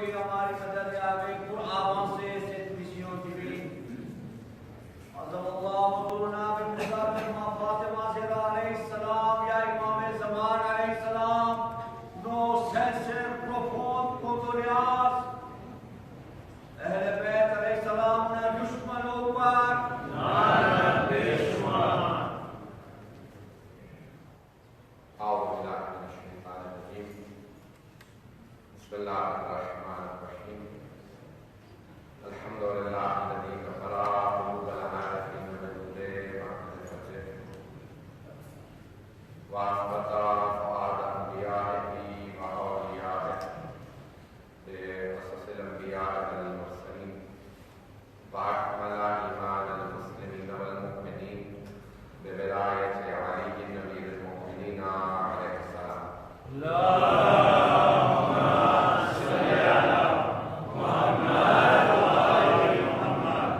کوئی ہماری مدد آوے قرآن سے خوشیوں کی بھی عظم اللہ حضورنا بن مصعب امام فاطمہ زہرا علیہ السلام یا امام زمان علیہ السلام نو سینسر پروفون کوتوریاس اہل بیت علیہ السلام نے دشمنوں پر لعنت بشمار. أعوذ بالله من الشيطان الرجيم. بسم الله الرحمن الرحيم. الحمد لله الذي غفر ذنوب العالمين بجوده ومعرفته وأثبت فؤاد أنبيائه وأوليائه بقصص الأنبياء والمرسلين وأكمل إيمان المسلمين والمؤمنين بولاية علي النبي المؤمنين عليه السلام. اللهم صل على محمد وآل محمد.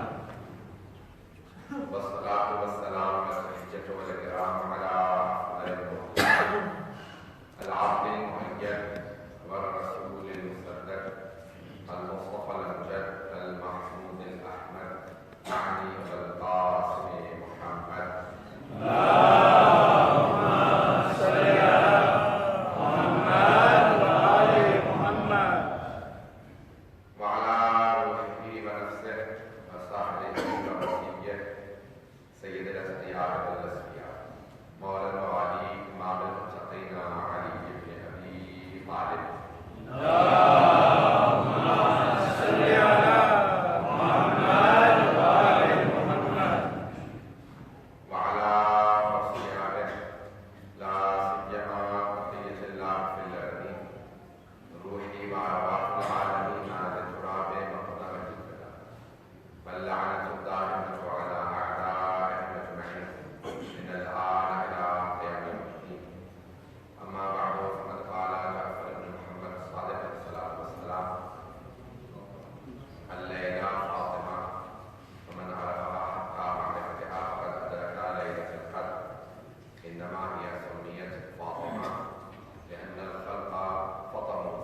والصلاة والسلام على الحجة والإكرام على أفضل المرسلين العبد المؤيد والرسول المصدق المصطفى الأمجد المحمود الأحمد أعني القاسم محمد. اللهم صل على محمد وآل محمد. وعلى روحه ونفسه وصحبه ووصيه سيد الأصفياء والأصفياء مولانا علي إمام المتقين علي بن أبي طالب. اللهم صل على محمد وآل محمد. وعلى أصحابه لا سيما بقية الله في الأرضين روحي وأرواح العالمين على التراب مقدمة البدع واللعنة الدائمة على أعدائهم أجمعين من الآن إلى قيام يوم الدين. أما بعد فقد قال جعفر بن محمد الصادق عليه الصلاة والسلام الليلة فاطمة ومن عرفها حق معرفتها فقد أدرك ليلة القدر. إنما هي سميت فاطمة لأن الخلق فطموا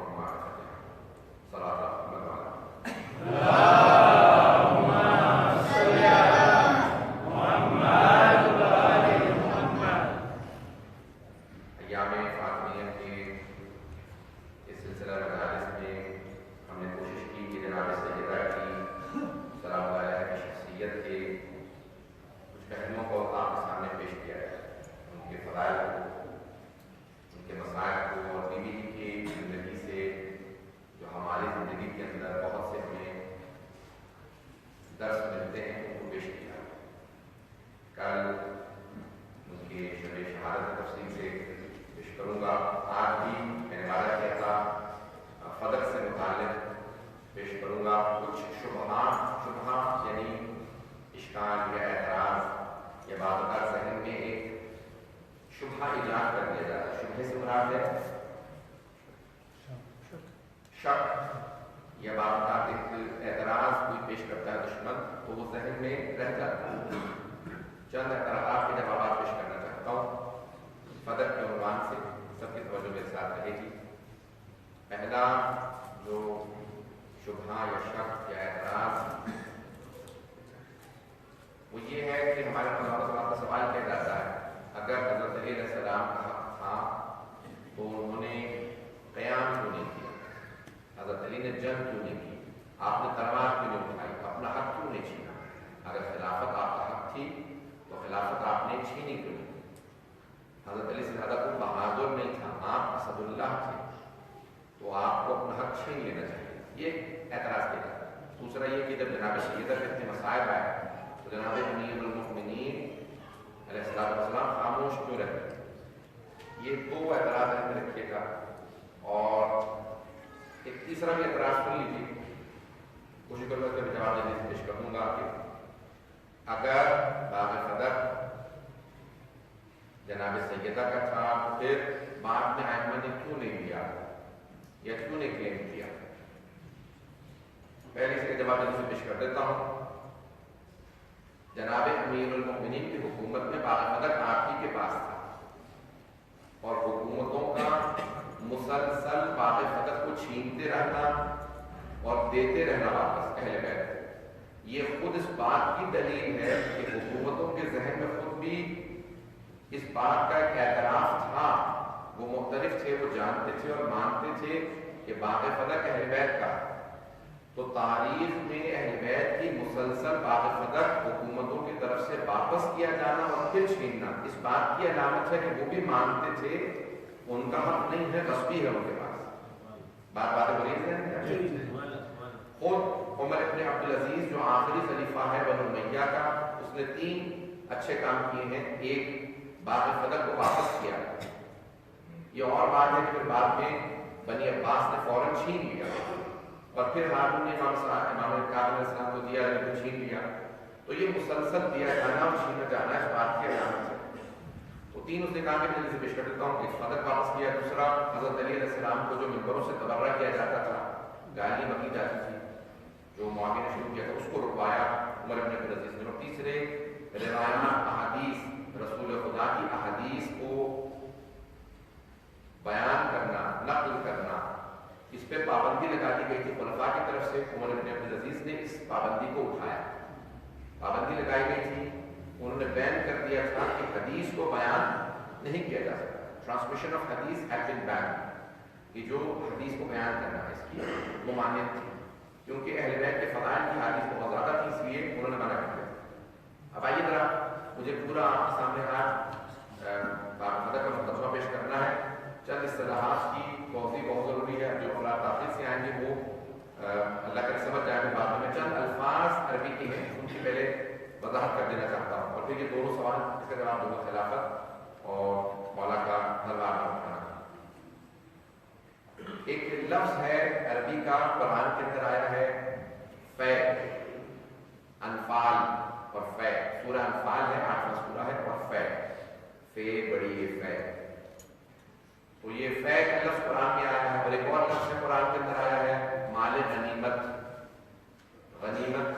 عن معرفتها. صلاة محمد وعلى اللهم صل على محمد وآل محمد. ایام فاطمیہ کے اس سلسلہ مجالس میں ہم نے کوشش کی کہ جناب سیدہ کی سلام اللہ علیہ کی شخصیت کے کچھ پہلوؤں کو آپ کے سامنے پیش کیا ہے، ان کے فضائل کو، ان کے مسائل کو، اور بیوی کی زندگی سے جو ہماری زندگی کے اندر بہت سے ہمیں درس ملتے ہیں ان کو پیش کیا. کل ان کی شب شہادت تفصیل سے پیش کروں گا. آج بھی میں نے وعدہ کیا تھا فدق سے متعلق پیش کروں گا کچھ شبہات یعنی اشکال یا اعتراض یا بعض اوقات ذہن میں ایک شبہ ایجاد کر دیا جاتا ہے. شبہ سے مراد ہے شک یا بعض اوقات ایک اعتراض کوئی پیش کرتا ہے دشمن تو وہ ذہن میں رہ جاتا ہے. چند اعتراضات کے جوابات پیش کرنا چاہتا ہوں فدق کے عنوان سے. سب کی توجہ میرے ساتھ رہے گی. پہلا جو شبہ یا شک یا اعتراض وہ یہ ہے کہ ہمارے علماء کا سوال کیا جاتا ہے اگر حضرت علی علیہ السلام کا حق تھا تو انہوں نے قیام کیوں نہیں کیا؟ حضرت علی نے جنگ کیوں نہیں کی؟ آپ نے تلوار کیوں نہیں اٹھائی؟ اپنا حق کیوں نہیں چھینا؟ اگر خلافت آپ کا حق تھی تو خلافت آپ نے چھینی کیوں نہیں؟ حضرت علی سے زیادہ کوئی بہادر نہیں تھا، آپ اسد اللہ تھے تو آپ کو اپنا حق چھین لینا چاہیے. یہ اعتراض کیا جاتا ہے. دوسرا یہ کہ جب جناب سیدہ کے اتنے مصائب آئے تو جناب امیر المؤمنین علیہ السلام خاموش کیوں رہتے؟ یہ دو اعتراض میں رکھیے گا. اور ایک تیسرا بھی اعتراض سن لیجیے، کوشش کروں گا کہ جواب دینے سے پیش کروں گا کہ اگر باغ فدق جناب سیدہ کا تھا تو پھر بعد میں ائمہ نے کیوں نہیں دیا یا کیوں نے کلیم کیا؟ پہلے اس کے جواب دینے سے پیش کر دیتا ہوں. جناب امیر المؤمنین کی حکومت میں باغ فدق آپ ہی کے پاس تھا اور حکومتوں کا مسلسل باغ فتح کو چھینتے رہنا اور دیتے رہنا واپس اہل بیت کو، یہ خود اس بات کی دلیل ہے کہ حکومتوں کے ذہن میں خود بھی اس بات کا ایک اعتراف تھا، وہ مختلف تھے، وہ جانتے تھے اور مانتے تھے کہ باغ فتح اہل بیت کا، تو تاریخ میں اہل بیت کی مسلسل باغ فتح حکومتوں کی طرف سے واپس کیا جانا اور پھر چھیننا اس بات کی علامت ہے کہ وہ بھی مانتے تھے ان کا حق نہیں ہے، غصبی ہے ان کے پاس۔ باتیں بولی ہیں۔ خود عمر ابن عبدالعزیز جو آخری خلیفہ ہے بنو امیہ کا، اس نے 3 اچھے کام کیے ہیں۔ ایک، باغ فتح کو واپس کیا۔ یہ اور بات ہے کہ پھر بعد میں بنی عباس نے فوراً چھین لیا اور پھر ہارون نے امام کاظم علیہ السلام کو دیا، لیکن چھین لیا۔ تو یہ مسلسل دیا جانا اور چھینا جانا اس بات کی علامت ہے۔ تو 3 اس نے کہا کہ جلدی سے پیش کر دیتا ہوں کہ فتح واپس کیا۔ دوسرا، حضرت علی علیہ السلام کو جو منبروں سے تبرہ کیا جاتا تھا، گالی بکی جاتی تھی، جو معاویہ نے شروع کیا تھا، اس کو رکوایا عمر ابن عبدالعزیز نے۔ اور تیسرے، روایات احادیث، رسول خدا کی احادیث کو بیان کرنا، نقل کرنا، اس پہ پابندی لگا دی گئی تھی خلفاء کی طرف سے۔ عمر ابن عبدالعزیز نے اس پابندی کو اٹھایا، پابندی لگائی گئی تھی، انہوں نے بین کر دیا تھا کہ حدیث کو بیان نہیں کیا جا سکتا۔ ٹرانسمیشن آف حدیث ہیڈ بین بین، کہ جو حدیث کو بیان کرنا ہے اس کی ممانعت تھی، کیونکہ اہل بیت کے فضائل کی حدیث بہت زیادہ تھی، اس لیے انہوں نے منع کر دیا۔ اب آئیے ذرا مجھے پورا آپ کے سامنے آج فتح کا مقدمہ پیش کرنا ہے۔ چند اصطلاحات کی توضیح بہت ضروری ہے، جو افراد داخل سے آئیں گے وہ اللہ کا سمجھ جائیں گے بعد میں۔ چند الفاظ عربی کے ہیں، ان کی پہلے وضاحت کر دینا چاہتا ہوں، اور پھر یہ دونوں سوال اس کا جواب دونوں خلافت اور مولا کا دربار میں اٹھانا۔ ایک لفظ ہے عربی کا، قرآن کے اندر آیا ہے، فے، انفال اور فے۔ سورہ انفال ہے، 8واں سورہ ہے، اور فے بڑی ہے، فے۔ تو یہ فے کا لفظ قرآن میں آیا ہے۔ اور ایک اور لفظ ہے قرآن کے اندر آیا ہے، مال غنیمت۔ غنیمت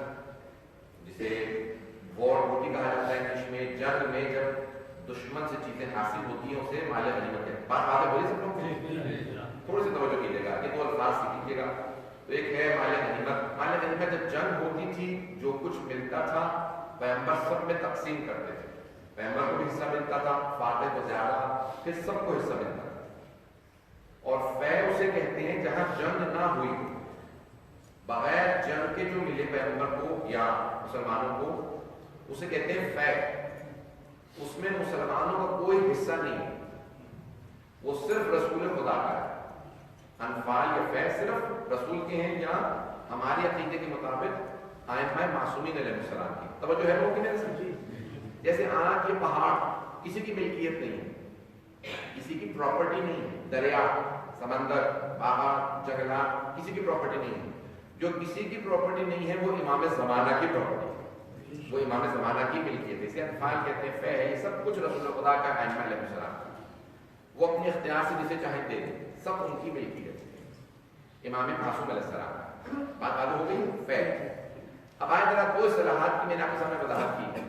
جسے بوٹی کہا جاتا ہے انگلش میں، جنگ میں جب دشمن سے چیزیں حاصل ہوتی ہیں اسے مال غنیمت ہے۔ بات بولی سب لوگ، تھوڑی سی توجہ کیجیے گا، یہ 2 الفاظ سیکھیے گا۔ تو ایک ہے مال غنیمت۔ مال غنیمت جب جنگ ہوتی تھی، جو کچھ ملتا تھا پیغمبر سب میں تقسیم کرتے تھے، پیغمبر کو بھی حصہ ملتا تھا، فاتح کو زیادہ، پھر سب کو حصہ ملتا تھا۔ اور فے اسے کہتے ہیں جہاں جنگ نہ ہوئی، بغیر جنگ کے جو ملے پیغمبر کو یا مسلمانوں کو، اسے کہتے ہیں فے۔ اس میں مسلمانوں کا کوئی حصہ نہیں، وہ صرف رسول خدا کا ہے۔ انفال یا فے صرف رسول کے ہیں، یا ہمارے عقیدے کے مطابق ائمہ معصومین علیہ السلام کی۔ توجہ ہے لوگوں کی میرے سمجھی؟ جیسے آج یہ پہاڑ کسی کی ملکیت نہیں ہے، کسی کی پراپرٹی نہیں ہے، دریا، سمندر، باغات، جنگلات کسی کی پراپرٹی نہیں ہے۔ جو کسی کی پراپرٹی نہیں ہے وہ امام زمانہ کی پراپرٹی ہے، وہ امام زمانہ کی ملکیت ہے۔ اسے انفال کہتے ہیں، فے ہے، یہ سب کچھ رسول خدا کا، ائمہ علیہ السلام کا، وہ اپنے اختیار سے جسے چاہیں دے دیں، سب ان کی ملکیت ہے، امام معصوم علیہ السلام کا۔ بات ہو گئی فے۔ اب آئے ذرا 2 اصطلاحات کی میں نے آپ کے سامنے وضاحت کی ہے۔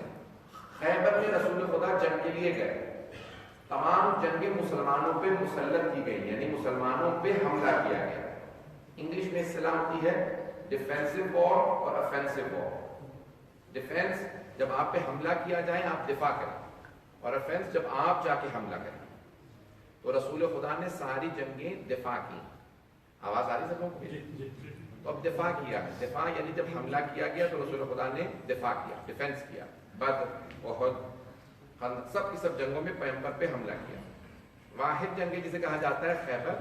خیبر میں رسول خدا جنگ کے لیے گئے، تمام جنگیں مسلمانوں پہ مسلط کی گئی، یعنی مسلمانوں پہ حملہ کیا گیا۔ انگلش میں اصطلاح ہوتی ہے ڈیفینسو وار اور افینسو وار۔ ڈیفینس جب آپ پہ حملہ کیا جائے آپ دفاع کریں، اور افینس جب آپ جا کے حملہ کریں۔ تو رسول خدا نے ساری جنگیں دفاع کی۔ آواز آ رہی سب لوگوں کو؟ تو اب دفاع کیا، دفاع یعنی جب حملہ کیا گیا تو رسول خدا نے دفاع کیا، ڈیفینس کیا۔ بدر، احد، سب کی سب جنگوں میں پیغمبر پہ حملہ کیا۔ واحد جنگ جسے کہا جاتا ہے خیبر،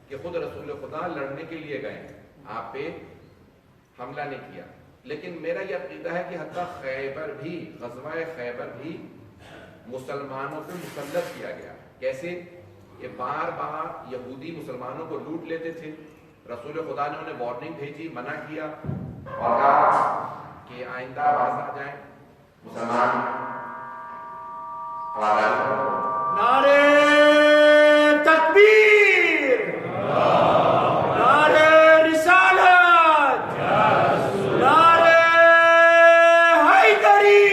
کہ خود رسول خدا لڑنے کے لیے گئے، آپ پہ حملہ نہیں کیا۔ لیکن میرا یہ عقیدہ ہے کہ حتیٰ خیبر بھی، غزوہ خیبر بھی مسلمانوں پہ مسلط کیا گیا۔ کیسے کہ بار بار یہودی مسلمانوں کو لوٹ لیتے تھے، رسول خدا نے انہیں وارننگ بھیجی، منع کیا اور کہا کہ آئندہ باز آ جائیں مسلمان۔ نعرے تکبیر، نعرے رسالت، نعرے حیدری۔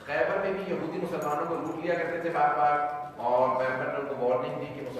خیبر میں بھی یہودی مسلمانوں کو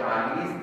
40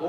2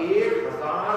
1000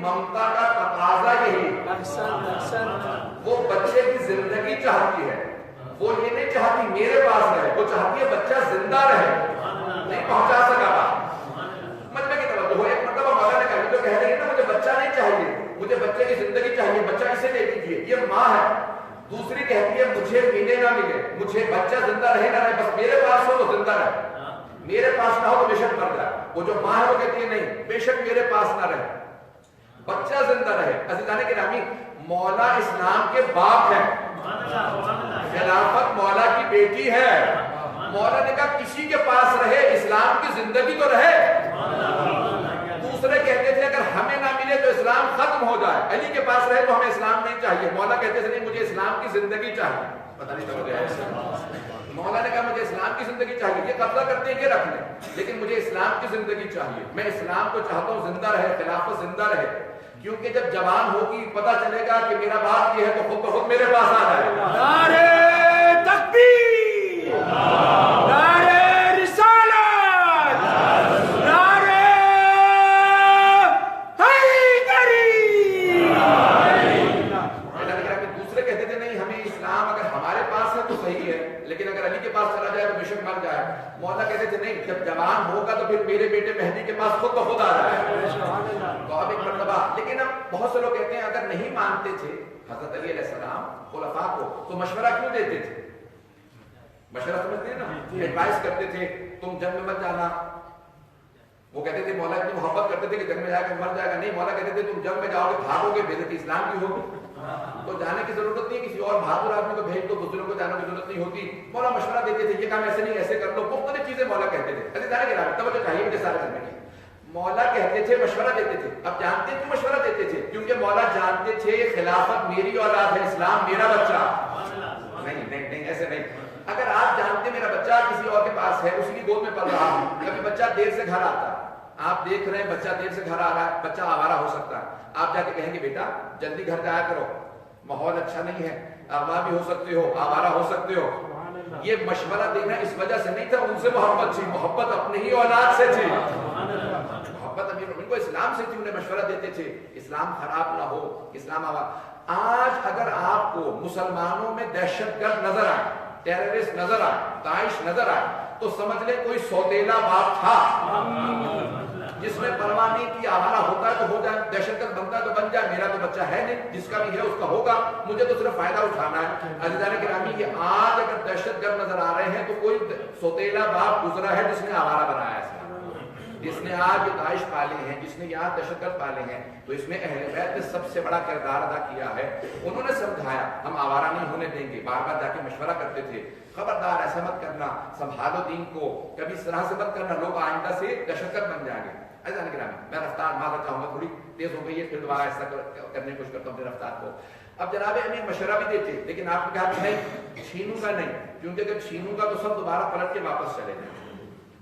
ممتا کا تقاضا یہی، وہ بچے کی زندگی چاہتی ہے، وہ یہ نہیں چاہتی میرے پاس رہے، وہ چاہتی ہے بچہ زندہ رہے۔ نہیں پہنچا سکا بات، مجمع کی توجہ ہو۔ ایک مرتبہ مولا نے کہا جو کہہ رہی ہے نا مجھے بچہ نہیں چاہیے، مجھے بچے کی زندگی چاہیے، بچہ اسے دے دیجیے، یہ ماں ہے۔ دوسری کہتی ہے مجھے ملے نہ ملے، مجھے بچہ زندہ رہے نہ رہے، بس میرے پاس ہو تو زندہ رہے، میرے پاس نہ ہو تو بے شک مر جائے۔ وہ جو ماں ہے وہ کہتی ہے نہیں بے شک میرے پاس نہ رہے، بچہ زندہ رہے۔ عزیزان گرامی، مولا اسلام کے باپ ہے، خلافت مولا کی بیٹی ہے۔ مولا نے کہا کسی کے پاس رہے اسلام کی زندگی تو رہے۔ دوسرے کہتے تھے اگر ہمیں نہ ملے تو اسلام ختم ہو جائے، علی کے پاس رہے تو ہمیں اسلام نہیں چاہیے۔ مولا کہتے تھے نہیں مجھے اسلام کی زندگی چاہیے۔ پتہ نہیں سمجھ گئے؟ مولا نے کہا مجھے اسلام کی زندگی چاہیے، یہ قبضہ کرتے ہیں یہ رکھ لیں، لیکن مجھے اسلام کی زندگی چاہیے، میں اسلام کو چاہتا ہوں زندہ رہے، خلافت زندہ رہے، کیونکہ جب جوان ہوگی پتہ چلے گا کہ میرا باپ یہ ہے تو خود بخود میرے پاس آ جائے۔ نعرہ تکبیر، نعرہ رسالت، نعرہ حیدری۔ دوسرے کہتے تھے نہیں ہمیں اسلام اگر ہمارے پاس ہے تو صحیح ہے، لیکن اگر علی کے پاس چلا جائے تو بے شک مر جائے۔ مولا کہتے تھے نہیں جب جوان ہوگا تو پھر میرے بیٹے مہدی کے پاس خود بخود آ جائے۔ تو اب ایک مرتبہ، لیکن اب بہت سے لوگ کہتے ہیں اگر نہیں مانتے تھے حضرت علی علیہ السلام خلفاء کو تو مشورہ کیوں دیتے تھے؟ مشورہ سمجھتے ہیں نا، ایڈوائز کرتے تھے تم جنگ میں مت جانا۔ وہ کہتے تھے مولا اتنی محبت کرتے تھے کہ جنگ میں جا کے مر جائے گا، نہیں مولا کہتے تھے تم جنگ میں جاؤ گے بھاگو گے بے عزتی اسلام کی ہوگی، تو جانے کی ضرورت نہیں، کسی اور بہادر آدمی کو بھیج دو، بزرگوں کو جانے کی ضرورت نہیں ہوتی۔ مولا مشورہ دیتے تھے یہ کام ایسے نہیں ایسے کر لو، مختلف چیزیں مولا کہتے تھے۔ عزیزان گرامی توجہ چاہیے مجھے سارے سمجھنے کی، مولا کہتے تھے مشورہ دیتے تھے۔ اب جانتے کیوں مشورہ دیتے تھے؟ کیونکہ مولا جانتے تھے خلافت میری اولاد ہے، اسلام میرا بچہ۔ نہیں نہیں نہیں ایسے نہیں، اگر آپ جانتے میرا بچہ کسی اور کے پاس ہے، اسی کی گود میں پل رہا ہوں، کبھی بچہ دیر سے گھر آتا ہے، آپ دیکھ رہے ہیں بچہ دیر سے گھر آ رہا ہے، بچہ آوارہ ہو سکتا ہے، آپ جا کے کہیں گے بیٹا جلدی گھر جایا کرو، ماحول اچھا نہیں ہے، اغوا بھی ہو سکتے ہو، آوارہ ہو سکتے ہو۔ یہ مشورہ دینا اس وجہ سے نہیں تھا ان سے محبت تھی، محبت اپنے ہی اولاد سے تھی، محبت امیر ان کو اسلام سے تھی، انہیں مشورہ دیتے تھے اسلام خراب نہ ہو، اسلام آباد۔ آج اگر آپ کو مسلمانوں میں دہشت گرد نظر آئے، ٹیررسٹ نظر آئے، داعش نظر آئے، تو سمجھ لیں کوئی سوتیلا باپ تھا جس نے پرواہ نہیں کی، آوارہ ہوتا ہے تو ہو جائے، دہشت گرد بنتا ہے تو بن جائے، میرا تو بچہ ہے نہیں، جس کا بھی ہے اس کا ہوگا، مجھے تو صرف فائدہ اٹھانا ہے۔ عزیزان گرامی یہ آج اگر دہشت گرد نظر آ رہے ہیں تو کوئی سوتیلا باپ گزرا ہے جس نے آوارہ بنایا ہے، جس نے آج یہ داعش پالے ہیں، جس نے یہاں دہشت گرد پالے ہیں، تو اس میں اہل بیت نے سب سے بڑا کردار ادا کیا ہے۔ انہوں نے سمجھایا ہم آوارہ نہیں ہونے دیں گے، بار بار جا کے مشورہ کرتے تھے خبردار ایسا مت کرنا، سنبھالو دین کو، کبھی اس طرح سے مت کرنا، لوگ آئندہ سے دہشت گرد بن جائیں گے۔ عزیزان گرامی میں رفتار معذرت چاہوں گا، تھوڑی تیز ہو گئی ہے، پھر دوبارہ ایسا کرنے کی کوشش کرتا ہوں اپنی رفتار کو۔ اب جناب امیر مشورہ بھی دیتے، لیکن آپ نے کہا کہ نہیں چھینوں گا نہیں، کیونکہ اگر چھینوں گا تو سب دوبارہ پلٹ کے واپس چلے جائیں۔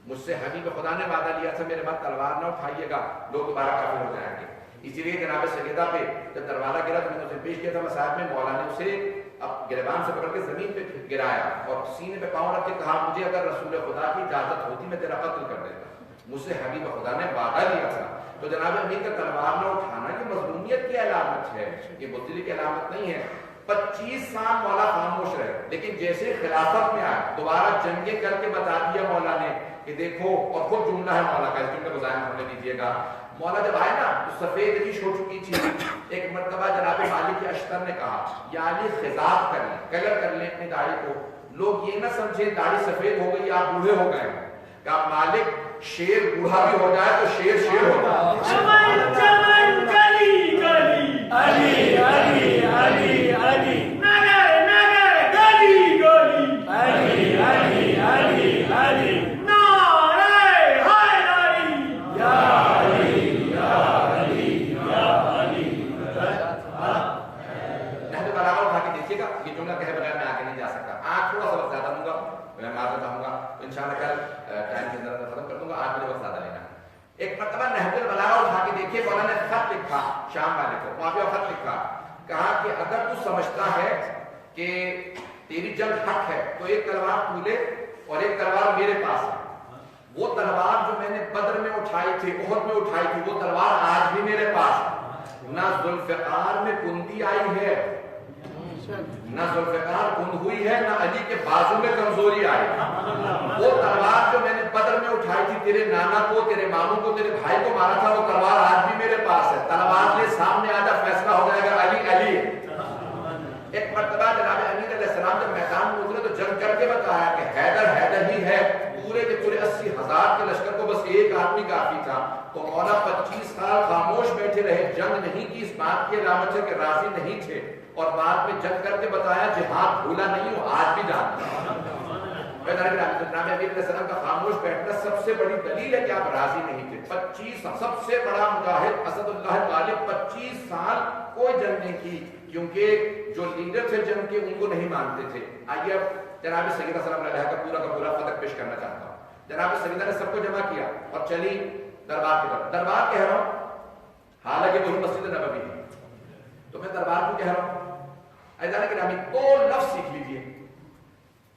مجھ سے حبیب خدا نے وعدہ لیا تھا میرے بعد تلوار نہ اٹھائیے گا، لوگ دوبارہ کافر ہو جائیں گے۔ اسی لیے جناب سیدہ پہ جب دروازہ گرا تو میں نے اسے پیش کیا تھا مساحب میں، مولا نے اسے اب گریبان سے پکڑ کے زمین پہ گرایا اور سینے پہ پاؤں رکھ کے کہا مجھے اگر رسول خدا کی اجازت ہوتی میں تیرا قتل کر دیتا۔ مجھ سے حبیب خدا نے وعدہ لیا تھا۔ تو جناب امیر کا تلوار نہ اٹھانا یہ مظلومیت کی علامت ہے، یہ بزدلی کی علامت نہیں ہے۔ 25 سال مولا خاموش رہے، لیکن جیسے خلافت میں آئے دوبارہ جنگیں کر کے بتا دیا مولا نے کہ دیکھو، اور خود جملہ ہے مولا کا، اس جملے کو ضائع ہونے دیجیے گا۔ مولا جب آئے نا تو سفید ریش ہو چکی تھی، ایک مرتبہ جناب مالک اشتر نے کہا یعنی خضاب کر لیں، کلر کر لیں اپنی داڑھی کو، لوگ یہ نہ سمجھے داڑھی سفید ہو گئی آپ بوڑھے ہو گئے۔ کہ مالک شیر بوڑھا بھی ہو جائے تو شیر شیر ہوتا ہے۔ چمن چمن گلی گلی علی علی علی علی، نگر نگر گلی گلی علی علی علی علی، نعرہ حیدری یا علی یا علی یا علی۔ نہج البلاغہ اٹھا کے دیکھیے گا، یہ جملہ کہے بغیر میں آگے نہیں جا سکتا۔ آج تھوڑا سا وقت زیادہ لوں گا، میں معذرت چاہوں گا، انشاءاللہ کل ٹائم کے اندر ختم کر دوں گا، آج مجھے وقت زیادہ لینا ہے۔ ایک مرتبہ نہج البلاغہ اٹھا کے دیکھیے، مولانا نے خط لکھا شام والے کو، وہاں پہ خط لکھا، کہا کہ اگر تو سمجھتا ہے کہ تیری جنگ حق ہے تو ایک تلوار تو لے اور ایک تلوار میرے پاس ہے، وہ تلوار جو میں نے بدر میں اٹھائی تھی، احد میں اٹھائی تھی، وہ تلوار آج بھی میرے پاس ہے۔ نہ ذوالفقار میں کندی آئی ہے، نہ ذوالفقار کند ہوئی ہے، نہ علی کے بازو میں کمزوری آئی۔ وہ تلوار جو میں نے بدر میں اٹھائی تھی، تیرے نانا کو، تیرے ماموں کو، تیرے بھائی کو مارا تھا، وہ تلوار آج بھی میرے پاس ہے۔ تلوار لے سامنے آ جا، فیصلہ ہو جائے گا، علی علی ہے۔ ایک مرتبہ جناب امیر علیہ السلام جب میدان میں اترے تو جنگ کر کے بتایا کہ حیدر حیدر ہی ہے۔ پورے کے پورے 80,000 کے لشکر کو بس ایک آدمی کافی تھا۔ تو مولا 25 سال خاموش بیٹھے رہے، جنگ نہیں کی، اس بات کی علامت ہے کہ راضی نہیں تھے، اور بعد میں جنگ کر کے بتایا جہاد بھولا نہیں ہوں، آج بھی جانتا ہوں۔ جناب امیر علیہ السلام کا خاموش بیٹھنا سب سے بڑی دلیل ہے کہ آپ راضی نہیں تھے۔ 25 سب سے بڑا مجاہد اسد اللہ غالب 25 سال کوئی جنگ نہیں کی، کیونکہ جو لیڈر تھے جنگ کے ان کو نہیں مانتے تھے۔ آئیے اب جناب سیدہ سلام علیہ کا پورا فتح پیش کرنا چاہتا ہوں۔ جناب سیدہ نے سب کو جمع کیا اور چلی دربار کی طرف۔ دربار کہہ رہا ہوں حالانکہ وہی مسجد نبوی ہے، تو میں دربار کو کہہ رہا ہوں ایزان گرامی دو لفظ سیکھ لیجیے۔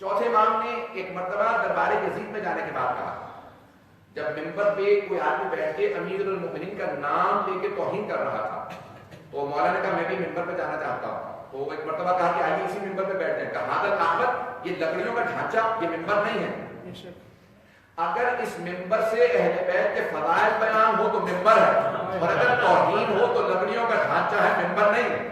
چوتھے امام نے ایک مرتبہ دربار یزید میں جانے کے بعد کہا، جب ممبر پہ کوئی آدمی بیٹھ کے امیر المؤمنین کا نام لے کے توہین کر رہا تھا، تو مولا نے کہا میں بھی ممبر پہ جانا چاہتا ہوں۔ تو ایک مرتبہ کہا کہ آئیے اسی ممبر پہ بیٹھتے ہیں۔ کہا حضرت احمد یہ لکڑیوں کا ڈھانچہ، یہ ممبر نہیں ہے۔ اگر اس ممبر سے اہل بیت کے فضائل بیان ہو تو ممبر ہے، اور اگر توہین ہو تو لکڑیوں کا ڈھانچہ ہے، ممبر نہیں ہے۔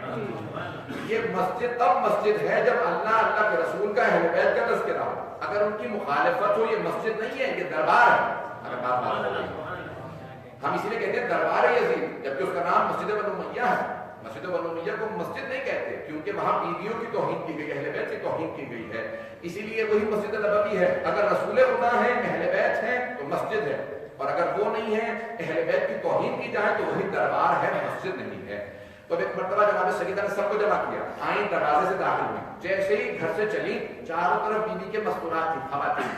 یہ مسجد تب مسجد ہے جب اللہ کے رسول کا اہل بیت کا تذکرہ ہو۔ اگر ان کی مخالفت ہو یہ مسجد نہیں ہے، یہ دربار ہے۔ اگر بات ہم اسی لیے کہتے ہیں دربار یزید، جبکہ اس کا نام مسجد بنو امیہ ہے۔ مسجد بنو امیہ کو مسجد نہیں کہتے، کیونکہ وہاں بیویوں کی توہین کی گئی، اہل بیت کی توہین کی گئی ہے، اسی لیے وہی مسجد نبوی ہے۔ اگر رسول خدا ہیں، اہل بیت ہیں تو مسجد ہے، اور اگر وہ نہیں ہے، اہل بیت کی توہین کی جائے تو وہی دربار ہے، مسجد نہیں ہے۔ تو ایک مرتبہ جناب سیدہ نے سب کو جمع کیا، آئیں دروازے سے داخل ہوئی، جیسے ہی گھر سے چلی چاروں طرف بیوی کے مستورات تھی، خواتین۔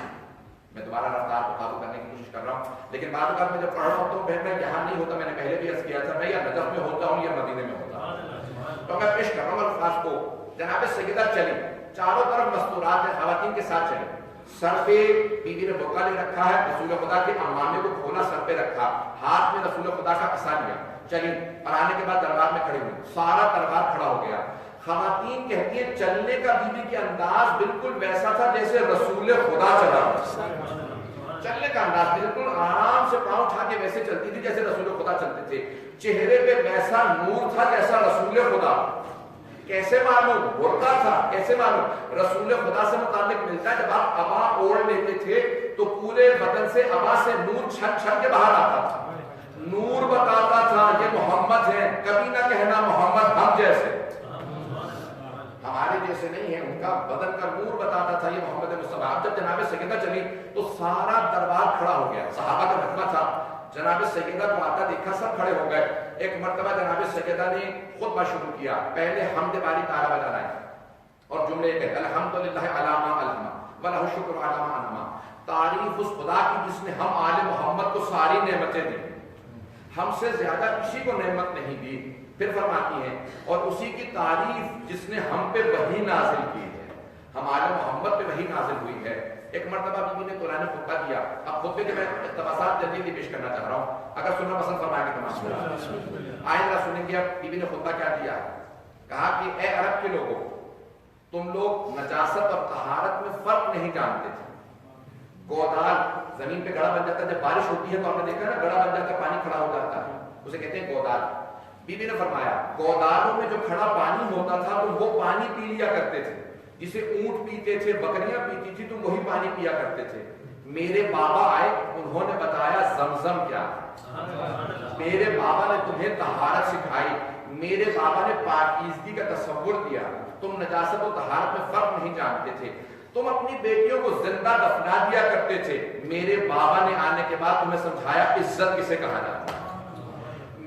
میں دوبارہ رفتار کو قابو کرنے کی کوشش کر رہا ہوں، لیکن بعد اوقات میں جب پڑھ رہا ہوں تو میں یہاں نہیں ہوتا، میں نے پہلے بھی عرض کیا تھا، میں یا نجف میں ہوتا ہوں یا مدینے میں ہوتا ہوں، تو میں پیش کر رہا ہوں الفاظ کو۔ جناب سیدہ چلی، چاروں طرف مستورات ہیں، خواتین کے ساتھ چلی، سر پہ بیوی نے بوکا لے رکھا ہے، رسول خدا کے امامے کو کھولا، سر پہ رکھا، ہاتھ میں رسول خدا کا عصا لیا، چلی اور آنے کے بعد دربار میں کھڑی ہوئی، سارا دربار کھڑا ہو گیا۔ خواتین کہتی ہیں چلنے کا بیوی کے انداز بالکل ویسا تھا جیسے رسول خدا چلا، چلنے کا انداز بالکل آرام سے پاؤں اٹھا کے ویسے چلتی تھی جیسے رسول خدا چلتے تھے، چہرے پہ ویسا نور تھا جیسا رسول خدا۔ کیسے معلوم ہوتا تھا؟ کیسے معلوم؟ رسول خدا سے متعلق ملتا ہے جب آپ عبا اوڑھ لیتے تھے تو پورے بدن سے عبا سے نور چھن چھن کے باہر آتا تھا، نور بتاتا تھا یہ محمد ہے۔ کبھی نہ کہنا محمد ہم جیسے، ہمارے جیسے نہیں ہے، ان کا بدن کا نور بتاتا تھا یہ محمد مصطفیٰ۔ جب جناب سیدہ چلی تو سارا دربار کھڑا ہو گیا، صحابہ کا رتبہ تھا، جناب سیدہ کو آتا دیکھا سب کھڑے ہو گئے۔ ایک مرتبہ جناب سیدہ نے خطبہ شروع کیا، پہلے حمد باری تعالیٰ بجانا ہے اور جملے کہ الحمدللہ علی ما الہما ولہ الشکر علی ما انعما، تعریف اس خدا کی جس نے ہم آل محمد کو ساری نعمتیں دی، ہم سے زیادہ کسی کو نعمت نہیں دی۔ پھر فرماتی ہیں اور اسی کی تعریف جس نے ہم پہ وحی نازل کی ہے، ہمارے محمد پہ وحی نازل ہوئی ہے۔ ایک مرتبہ بیوی نے قرآن خطبہ دیا، اب خطبے کے میں اقتباسات جلدی پیش کرنا چاہ رہا ہوں، اگر سننا پسند فرمائیں گے تمام آئندہ سنیں گے۔ اب بیوی نے خطبہ کیا دیا؟ کہا کہ اے عرب کے لوگوں، تم لوگ نجاست اور طہارت میں فرق نہیں جانتے تھے۔ گودال زمین پہ گڑا بن جاتا ہے، جب بارش ہوتی ہے تو آپ نے دیکھا نا گڑا بن جاتا ہے، پانی کھڑا ہو جاتا ہے، اسے کہتے ہیں گودال۔ بیوی نے فرمایا گودالوں میں جو کھڑا پانی ہوتا تھا تم وہ پانی پی لیا کرتے تھے، جسے اونٹ پیتے تھے، بکریاں پیتی تھی، تم وہی پانی پیا کرتے تھے۔ میرے بابا آئے، انہوں نے بتایا زمزم کیا، میرے بابا نے تمہیں طہارت سکھائی، میرے بابا نے پاکیزگی کا تصور دیا، تم نجاست و طہارت میں فرق نہیں جانتے تھے، تم اپنی بیٹیوں کو زندہ دفنا دیا کرتے تھے، میرے بابا نے آنے کے بعد تمہیں سمجھایا عزت کسے کہا جاتا ہے۔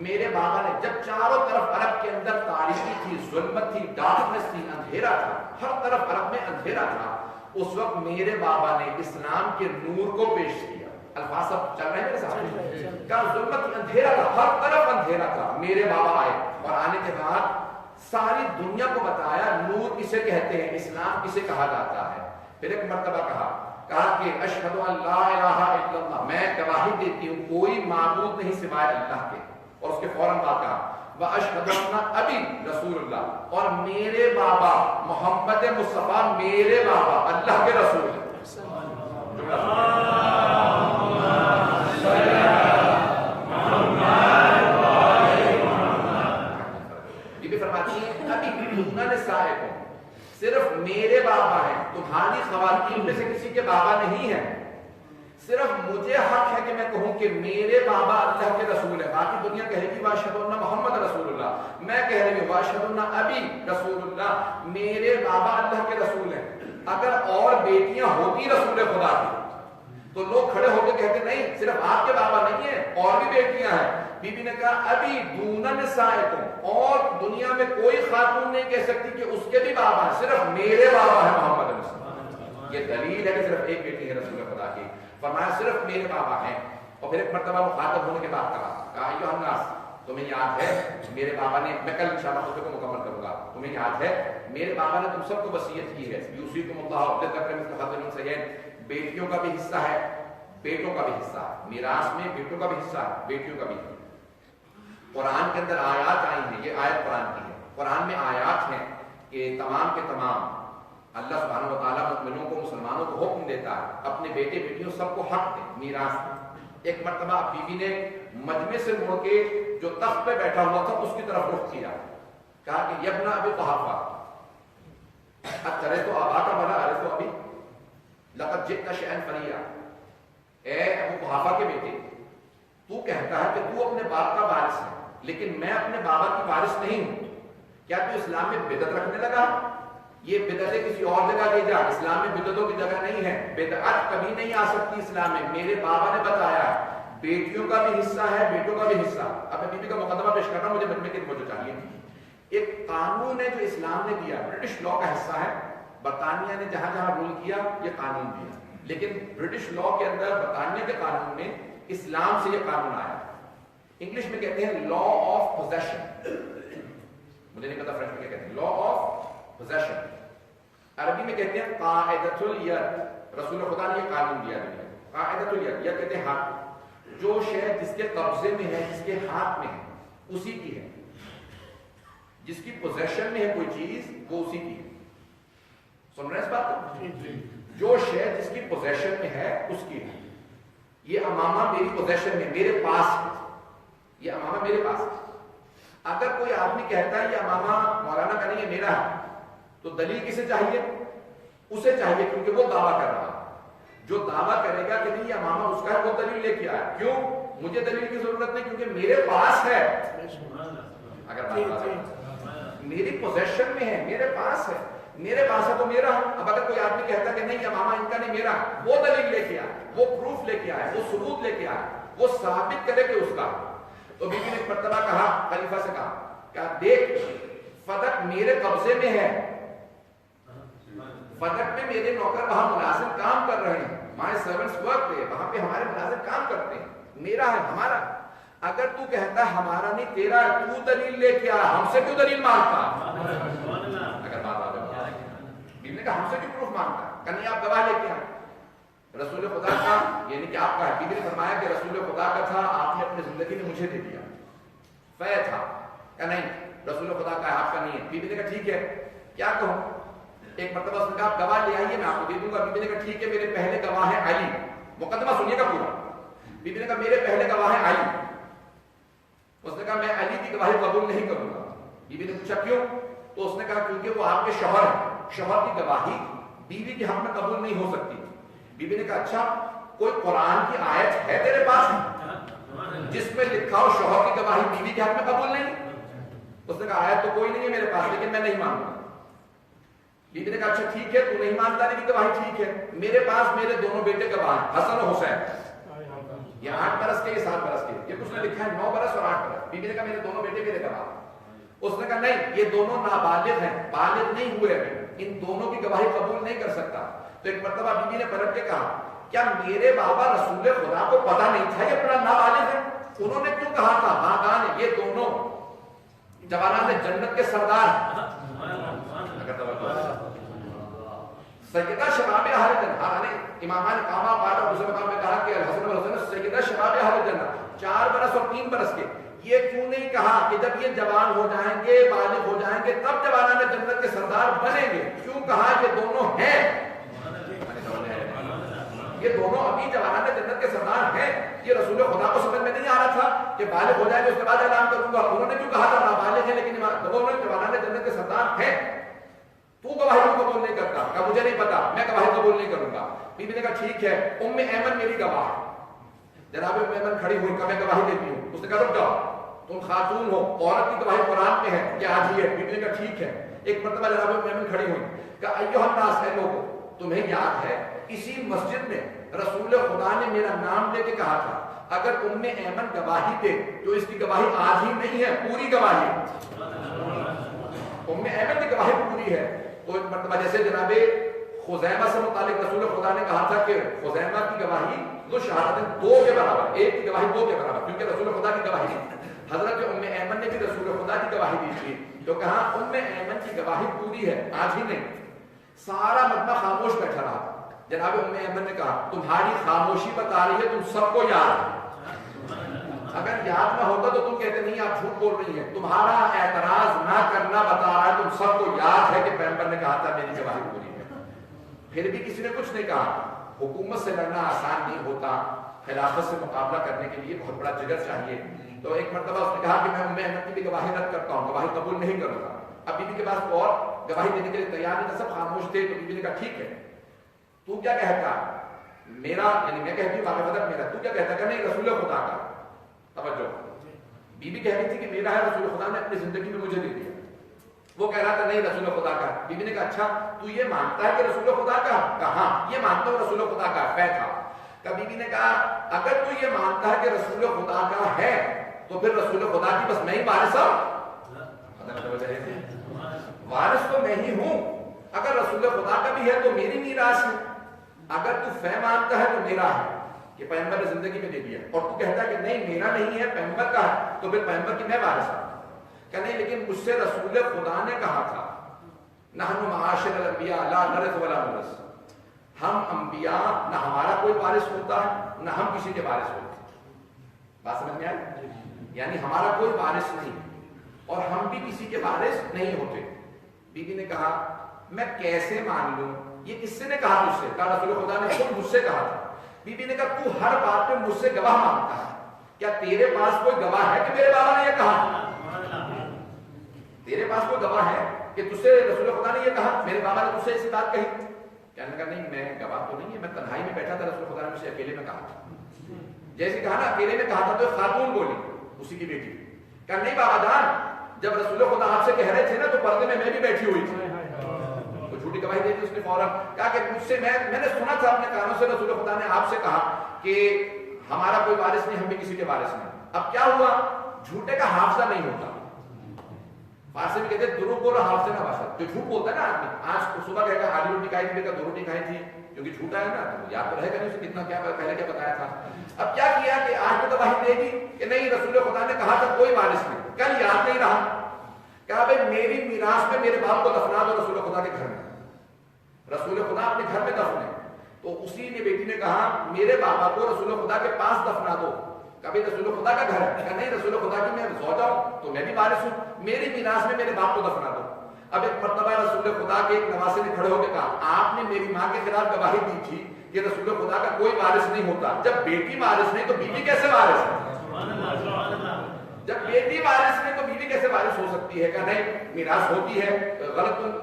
میرے بابا نے جب چاروں طرف عرب کے اندر تاریکی تھی، ظلمت تھی، ڈارکنس تھی، اندھیرا تھا، ہر طرف عرب میں اندھیرا تھا، اس وقت میرے بابا نے اسلام کے نور کو پیش کیا۔ الفاظ سب چل رہے ہیں میرے ساتھ؟ کیا ظلمت تھی، اندھیرا تھا، ہر طرف اندھیرا تھا، میرے بابا آئے اور آنے کے بعد ساری دنیا کو بتایا نور کسے کہتے ہیں، اسلام کسے کہا جاتا ہے۔ پھر ایک مرتبہ کہا کہا کہ اشہد ان لا الہ الا اللہ، میں گواہی دیتی ہوں کوئی معبود نہیں سوائے اللہ کے، اور اس کے فوراً بعد کہا واشہد ان ابی رسول اللہ، اور میرے بابا محمد مصطفیٰ میرے بابا اللہ کے رسول ہیں۔ یہ بھی فرماتی ہیں ابھی دون نسائکم، صرف میرے بابا ہیں، تمہاری خواتین میں سے کسی کے بابا نہیں ہیں، صرف مجھے حق ہے کہ میں کہوں کہ میرے بابا اللہ کے رسول ہے، باقی دنیا کہے گی واشہد ان محمد رسول اللہ، میں کہہ رہی ہوں واشہد ان ابی رسول اللہ، میرے بابا اللہ کے رسول ہیں۔ اگر اور بیٹیاں ہوتی رسول خدا کی تو لوگ کھڑے ہو کے کہتے نہیں صرف آپ کے بابا نہیں ہیں اور بھی بیٹیاں ہیں۔ بی بی نے کہا ابھی دون نسائکم، اور دنیا میں کوئی خاتون نہیں کہہ سکتی کہ اس کے بھی بابا ہیں، صرف میرے بابا ہیں محمد مصطفیٰ۔ یہ دلیل ہے کہ صرف ایک بیٹی ہے رسول خدا کی، فرمایا صرف میرے بابا ہیں۔ اور پھر ایک مرتبہ مخاطب ہونے کے بعد کہا ایھا الناس، تمہیں یاد ہے میرے بابا نے، میں کل انشاءاللہ خطبے کو مکمل کروں گا، تمہیں یاد ہے میرے بابا نے تم سب کو وصیت کی ہے یوصیکم اللہ بالذکر مثل حظ الانثیین، بیٹیوں کا بھی حصہ ہے بیٹوں کا بھی حصہ ہے، میراث میں بیٹوں کا بھی حصہ ہے بیٹیوں کا بھی۔ قرآن کے اندر آیات آئی ہیں، یہ آیت قرآن کی ہے، قرآن میں آیات ہیں کہ تمام کے تمام اللہ سبحانہ و تعالیٰ مومنوں کو مسلمانوں کو حکم دیتا ہے اپنے بیٹے بیٹیوں سب کو حق دیں میراث میں۔ ایک مرتبہ بی بی نے مجمع سے مڑ کے جو تخت پہ بیٹھا ہوا تھا اس کی طرف رخ کیا، کہا کہ یبنا ابی قحافہ اترے تو آبا کا بنا ارے تو ابھی لقد جئت شیئا فریا، اے ابو قحافہ کے بیٹے تو کہتا ہے کہ تو اپنے باپ کا وارث ہے لیکن میں اپنے بابا کی وارث نہیں ہوں، کیا تو اسلام میں بدعت رکھنے لگا؟ یہ بدعتیں کسی اور جگہ لے جا، اسلام میں بدعتوں کی جگہ نہیں ہے، بدعت کبھی نہیں آ سکتی اسلام میں، میرے بابا نے بتایا ہے بیٹیوں کا بھی حصہ ہے بیٹوں کا بھی حصہ۔ اب میں بی بی کا مقدمہ پیش کر رہا ہوں، مجھے مجمع کی توجہ چاہیے۔ ایک قانون ہے جو اسلام نے دیا، برٹش لا کا حصہ ہے، برطانیہ نے جہاں جہاں رول کیا یہ قانون دیا، لیکن برٹش لا کے اندر برطانیہ کے قانون میں اسلام سے یہ قانون آیا۔ انگلش میں کہتے ہیں لا آف پوزیشن، مجھے نہیں پتا فرینچ میں کیا کہتے ہیں، لا آف پوزیشن، عربی میں کہتے ہیں قاعدۃ الید، رسول خدا نے یہ قانون دیا ہے قاعدۃ الید، یہ کہتے ہیں ہاتھ، جو شے جس کے قبضے میں ہے جس کے ہاتھ میں ہے اسی کی ہے، جس کی پوزیشن میں ہے کوئی چیز وہ اسی کی ہے۔ سن رہے ہیں اس بات کو؟ جو شے جس کی پوزیشن میں ہے اس کی ہے۔ یہ امامہ میری پوزیشن میں میرے پاس ہے، یہ امامہ میرے پاس ہے۔ اگر کوئی آدمی کہتا ہے یہ امامہ مولانا کا نہیں ہے میرا ہے تو دلیل کسے چاہیے؟ اسے چاہیے، کیونکہ وہ دعویٰ کر رہا ہے۔ جو دعویٰ کرے گا کہ نہیں یہ امامہ اس کا ہے وہ دلیل لے کے آئے، کیوں؟ مجھے دلیل کی ضرورت نہیں کیونکہ میرے پاس ہے، اگر میری پوزیشن میں ہے میرے پاس ہے، میرے پاس ہے تو میرا۔ اب اگر کوئی آدمی کہتا ہے کہ نہیں امامہ ان کا نہیں میرا، وہ دلیل لے کے آئے، وہ پروف لے کے آئے، وہ ثبوت لے کے آئے، وہ ثابت کرے کہ اس کا۔ تو بی بی نے ایک مرتبہ کہا، خلیفہ سے کہا کہ دیکھ فدق میرے قبضے میں ہے، فدق میں میرے نوکر وہاں ملازم کام کر رہے ہیں، مائی سرونٹس ورک دے، وہاں پہ ہمارے ملازم کام کرتے ہیں، میرا ہے ہمارا۔ اگر تو کہتا ہے ہمارا نہیں تیرا ہے، تو دلیل لے کے آ، ہم سے کیوں دلیل مانگتا؟ اگر بات بیوی نے کہا ہم سے کیوں پروف مانگتا؟ کنی آپ گواہ لے کے آئے، رسول خدا کا یعنی کہ آپ کا ہے۔ بیوی نے فرمایا کہ رسول خدا کا تھا، آپ نے اپنی زندگی میں مجھے دے دیا، فے تھا کہ نہیں رسول خدا کا ہے آپ کا نہیں ہے۔ بیوی نے کہا ٹھیک ہے کیا کہوں؟ ایک مرتبہ اس نے کہا گواہ لے آئیے میں آپ کو دے دوں گا۔ بیوی نے کہا ٹھیک ہے میرے پہلے گواہ ہے علی، مقدمہ سنیے گا پورا۔ بیوی نے کہا میرے پہلے گواہ ہے علی، اس نے کہا میں علی کی گواہی قبول نہیں کروں گا۔ بیوی نے پوچھا کیوں؟ تو اس نے کہا کیونکہ وہ آپ کے شوہر ہیں، شوہر کی گواہی بیوی کے حق میں قبول نہیں ہو سکتی۔ بیوی نے کہا اچھا کوئی قرآن کی آیت ہے تیرے پاس جس میں لکھا ہو شوہر کی گواہی بیوی کے حق میں قبول نہیں؟ اس نے کہا آیت تو کوئی نہیں ہے میرے پاس لیکن میں نہیں مانوں گا۔ بیوی نے کہا اچھا ٹھیک ہے تو نہیں مانتا نہیں کی گواہی ٹھیک ہے، میرے پاس میرے دونوں بیٹے گواہ ہیں، حسن و حسین، یہ 8 برس کے یہ 7 برس کے، یہ کچھ نے لکھا ہے 9 برس اور 8 برس۔ بیوی نے کہا میرے دونوں بیٹے میرے گواہ ہیں۔ اس نے کہا نہیں یہ دونوں نابالغ ہیں، بالغ نہیں ہوئے ہیں، ان دونوں کی گواہی قبول نہیں کر سکتا۔ تو ایک مرتبہ بیوی نے پلٹ کے کہا کیا میرے بابا رسول خدا کو پتہ نہیں تھا یہ اپنا نابالغ ہے؟ انہوں نے کیوں کہا تھا باغان یہ دونوں جوانان جنت کے سردار ہیں؟ سیدہ شباب اہل جنہ، امامان کاما پاٹا دوسرے مقام میں کہا کہ الحسن والحسین سیدہ شباب اہل جنہ، 4 برس اور 3 برس کے. یہ کیوں نہیں کہا کہ جب یہ جوان ہو جائیں گے، بالغ ہو جائیں گے، تب جوانان جنت کے سردار بنیں گے؟ کیوں کہا یہ دونوں ہیں؟ یہ دونوں ابھی جوانان جنت کے سردار ہیں. یہ رسول خدا کو سمجھ میں نہیں آ رہا تھا کہ بالغ ہو جائے گا اس کے بعد اعلان کروں گا. انہوں نے کیوں کہا تھا نابالغ ہے لیکن دونوں جوانان جنت کے سردار ہیں؟ تو گواہی کو قبول نہیں کرتا؟ کہ مجھے نہیں پتا، میں گواہی قبول نہیں کروں گا. بی بی نے کہا ٹھیک ہے، ام ایمن میری گواہ. جناب ام ایمن کھڑی ہوئی کہ میں گواہی دیتی ہوں. اس نے کہا رک جاؤ، تم خاتون ہو، عورت کی گواہی قرآن میں ہے کہ آج ہی ہے. بی بی نے کہا ٹھیک ہے. ایک مرتبہ جناب ام ایمن کھڑی ہوئی کہ ایھا الناس، ہے لوگوں، تمہیں یاد ہے اسی مسجد میں رسول خدا نے میرا نام لے کے کہا تھا اگر ام ایمن گواہی دے تو اس کی گواہی آج ہی نہیں ہے، پوری گواہی. ام ایمن کی گواہی پوری ہے. تو ایک مرتبہ جیسے جناب خزیمہ سے متعلق رسول خدا نے کہا تھا کہ خزیمہ کی گواہی دو شہادتیں 2 کے برابر، ایک کی گواہی 2 کے برابر، کیونکہ رسول خدا کی گواہی حضرت ام ایمن نے بھی رسول خدا کی گواہی دی تھی. تو کہا ام ایمن کی گواہی پوری ہے، آج ہی نہیں. سارا مجمع خاموش بیٹھا رہا. جناب ام ایمن نے کہا تمہاری خاموشی بتا رہی ہے تم سب کو یاد ہے. اگر یاد نہ ہوتا تو تم کہتے نہیں آپ جھوٹ بول رہی ہیں. تمہارا اعتراض نہ کرنا بتا رہا ہے تم سب کو یاد ہے کہ پیغمبر نے کہا تھا میری گواہی پوری ہے. پھر بھی کسی نے کچھ نہیں کہا. حکومت سے لڑنا آسان نہیں ہوتا، خلافت سے مقابلہ کرنے کے لیے بہت بڑا جگر چاہیے. تو ایک مرتبہ اس نے کہا کہ میں ام ایمن کی بھی گواہی رد کرتا ہوں، گواہی قبول نہیں کروں گا. اب بی بی کے پاس اور گواہی دینے کے لیے تیار نہیں تھا، سب خاموش تھے. تو بی بی نے کہا ٹھیک ہے، تو کیا کہتا میرا، یعنی میں کہتی ہوں واقع بدر میرا، تو کیا کہتا کہ نہیں رسول خدا کا. توجہ، بی بی کہہ رہی تھی کہ میرا ہے، رسول خدا نے اپنی زندگی میں مجھے دے دیا. وہ کہہ رہا تھا نہیں رسول خدا کا. بی بی نے کہا اچھا تو یہ مانتا ہے کہ رسول خدا کا؟ کہا یہ مانتا ہوں رسول خدا کا ہے تھا. بی بی نے کہا اگر تو یہ مانتا ہے کہ رسول خدا کا ہے تو پھر رسول خدا کی بس میں ہی وارث ہوں. وارث تو میں ہی ہوں. اگر رسول خدا کا بھی ہے تو میری میراث ہے. اگر تو فہ مانتا ہے تو میرا ہے کہ پیغمبر نے زندگی میں دے دیا، اور تو کہتا ہے کہ نہیں میرا نہیں ہے پیغمبر کا ہے، تو پھر پیغمبر کی میں وارث ہوں. کہ نہیں لیکن مجھ سے رسول خدا نے کہا تھا نحن معاشر الانبیاء لا نرث ولا نورث، ہم انبیاء نہ ہمارا کوئی وارث ہوتا ہے نہ ہم کسی کے وارث ہوتے. بات سمجھ میں آئی؟ یعنی ہمارا کوئی وارث نہیں اور ہم بھی کسی کے وارث نہیں ہوتے. بی بی نے کہا میں کیسے مان لوں؟ یہ کس سے نے کہا مجھ سے؟ کہا رسول خدا نے خود مجھ سے کہا تھا. بی بی نے کہا تو ہر بات میں مجھ سے گواہ مانگتا ہے، کیا تیرے پاس کوئی گواہ ہے کہ میرے بابا نے یہ کہا؟ تیرے پاس کوئی گواہ ہے کہ تجھ سے رسول خدا نے یہ کہا، میرے بابا نے تجھ سے ایسی بات کہی؟ کہنے لگا نہیں میں گواہ تو نہیں ہے، میں تنہائی میں بیٹھا تھا، رسول خدا نے مجھ سے اکیلے میں کہا تھا. جیسے کہا نا اکیلے میں کہا تھا تو ایک خاتون بولی، اسی کی بیٹی. کہا نہیں بابا جان جب رسول خدا آپ سے کہہ رہے تھے نا تو پردے میں بھی بیٹھی ہوئی تھی. تو جھوٹی گواہی دے دی اس نے فوراً. کہا کہ مجھ سے میں نے سنا تھا اپنے کانوں سے رسول خدا نے آپ سے کہا کہ ہمارا کوئی وارث نہیں، ہم بھی کسی کے وارث نہیں. اب کیا ہوا؟ جھوٹے کا حافظہ نہیں ہوتا. فارسی میں کہتے ہیں دروغ بولو حافظہ نہ باشد. جو جھوٹ بولتا ہے نا آدمی، آج صبح کہے گا آدھی روٹی کھائی تھی، 2 روٹی کھائی تھی، کیونکہ جھوٹا ہے نا تو یاد تو رہے گا نہیں اسے کتنا کیا پہلے کیا بتایا تھا. اب کیا کیا کہ آج تو گواہی دے دی کہ نہیں رسول خدا نے کہا تھا کوئی وارث نہیں. کل یاد نہیں رہا. کہا بھائی میری میراث میں میرے باپ کو دفنا دو رسول خدا کے گھر میں. رسول خدا اپنے گھر میں دفن ہے. تو اسی نے بیٹی نے کہا میرے بابا کو رسول خدا کے پاس دفنا دو. کبھی رسول خدا کا گھر ہے؟ کہ نہیں رسول خدا کی میں زوجہ ہوں تو میں بھی وارث ہوں، میری میراث میں میرے باپ کو دفنا دو. اب ایک مرتبہ رسول خدا کے ایک نواسے نے کھڑے ہو کے کہا آپ نے میری ماں کے خلاف گواہی دی تھی کہ رسول خدا کا کوئی وارث نہیں ہوتا. جب بیٹی وارث نہیں تو بیوی کیسے وارث ہے؟ جب بیٹی وارث نہیں تو بیوی کیسے وارث ہو سکتی ہے؟ کہ نہیں میراث ہوتی ہے،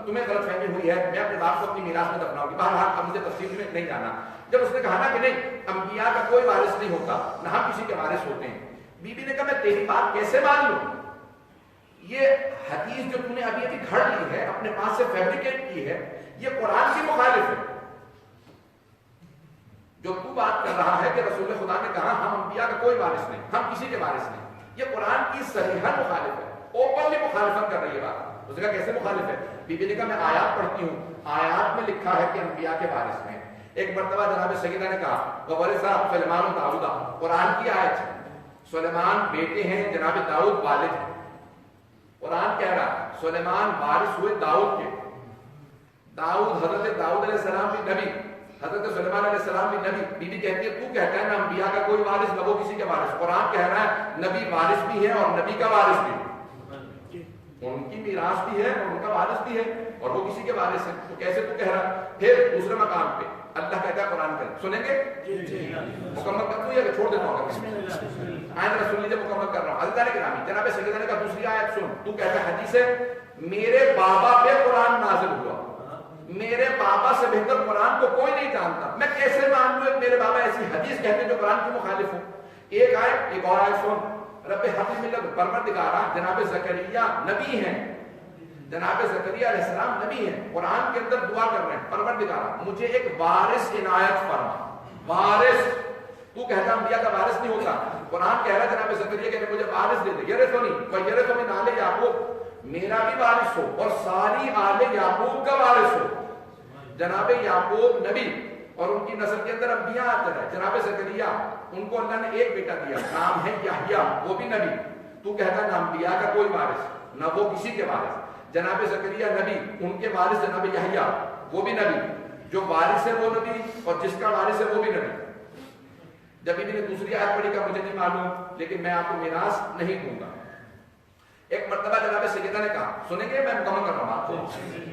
تمہیں غلط فہمی ہوئی ہے، میں اپنے باپ کو اپنی میراث میں دفناؤں گی. بہرحال اب مجھے تفصیل میں نہیں جانا. جب اس نے کہا نا کہ نہیں انبیاء کا کوئی وارث نہیں ہوتا نہ ہم کسی کے وارث ہوتے ہیں، بی بی نے کہا میں تیری بات کیسے مان لوں؟ یہ حدیث جو تم نے ابھی گھڑ لی ہے، اپنے پاس سے فیبریکیٹ کی ہے، یہ قرآن کی مخالف ہے. جو تو بات کر رہا ہے کہ رسول خدا نے کہا ہم انبیاء کا کوئی وارث نہیں، ہم کسی کے وارث نہیں، یہ قرآن کی صریحا مخالف ہے. اوپنلی مخالفت کر رہی ہے بات. اس نے کہا کیسے مخالف ہے؟ بی بی نے کہا میں آیات پڑھتی ہوں، آیات میں لکھا ہے کہ انبیاء کے وارث ہیں. ایک مرتبہ جناب سیدہ نے کہا وَوَرِثَ سلیمان و داؤد، قرآن کی آیت ہے، سلیمان بیٹے ہیں، جناب داؤد والد ہیں. قرآن کہہ رہا سلیمان وارث ہوئے داؤد کے. حضرت داؤد علیہ السلام بھی نبی، حضرت سلیمان علیہ السلام بھی نبی. بی بی کہتی ہے تو کہتا ہے نہ انبیاء کا کوئی وارث نہ وہ کسی کے وارث. قرآن کہہ رہا ہے نبی وارث بھی ہے اور نبی کا وارث بھی ہے. ان کی میراث بھی ہے اور ان کا وارث بھی ہے اور وہ کسی کے وارث ہے. تو کیسے تو کہہ رہا؟ پھر دوسرے مقام پہ اللہ کہتا ہے قرآن کا سنیں گے مکمل کر دوں یا چھوڑ دیتا ہوں؟ آیت رسول لیجیے مکمل کر رہا ہوں. حضرت گرامی جناب سیدنا نے کہا دوسری آیت سن. تو کہتا ہے حدیث ہے میرے بابا پہ قرآن نازل ہوا، میرے بابا سے بہتر قرآن کو کوئی نہیں جانتا، میں کیسے مان لوں میرے بابا ایسی حدیث کہتے ہیں جو قرآن کی مخالف ہو. ایک آیت ایک اور آیت سن. رب حبیب ملت پروردگارہ جناب زکریا نبی ہیں، جناب زکریا علیہ السلام نبی ہیں، قرآن کے اندر دعا کر رہے ہیں پروردگارہ مجھے ایک وارث عنایت فرما. وارث تو کہتا انبیاء کا وارث نہیں ہوتا. قرآن کہہ رہا ہے جناب زکریا کہ مجھے وارث دے دے. یرثنی ویرث من آل یعقوب، میرا بھی وارث ہو اور ساری آل یعقوب کا وارث ہو. جناب یعقوب نبی اور ان کی نسل کے اندر انبیاء آتے ہیں. جناب زکریا ان کو اللہ نے ایک بیٹا دیا، نام ہے یحییٰ، وہ بھی نبی. تو کہتا نہ انبیاء کا کوئی وارث نہ وہ کسی کے وارث. جناب زکریا نبی، ان کے وارث جناب یحییٰ وہ بھی نبی، جو وارث ہے وہ نبی اور جس کا وارث ہے وہ بھی نبی. جب بھی میں نے دوسری آیت پڑھی کہ مجھے نہیں معلوم لیکن میں آپ کو میراث نہیں دوں گا. ایک مرتبہ جناب سیدنا نے کہا سنیں گے میں مکمل کر رہا ہوں آپ کو.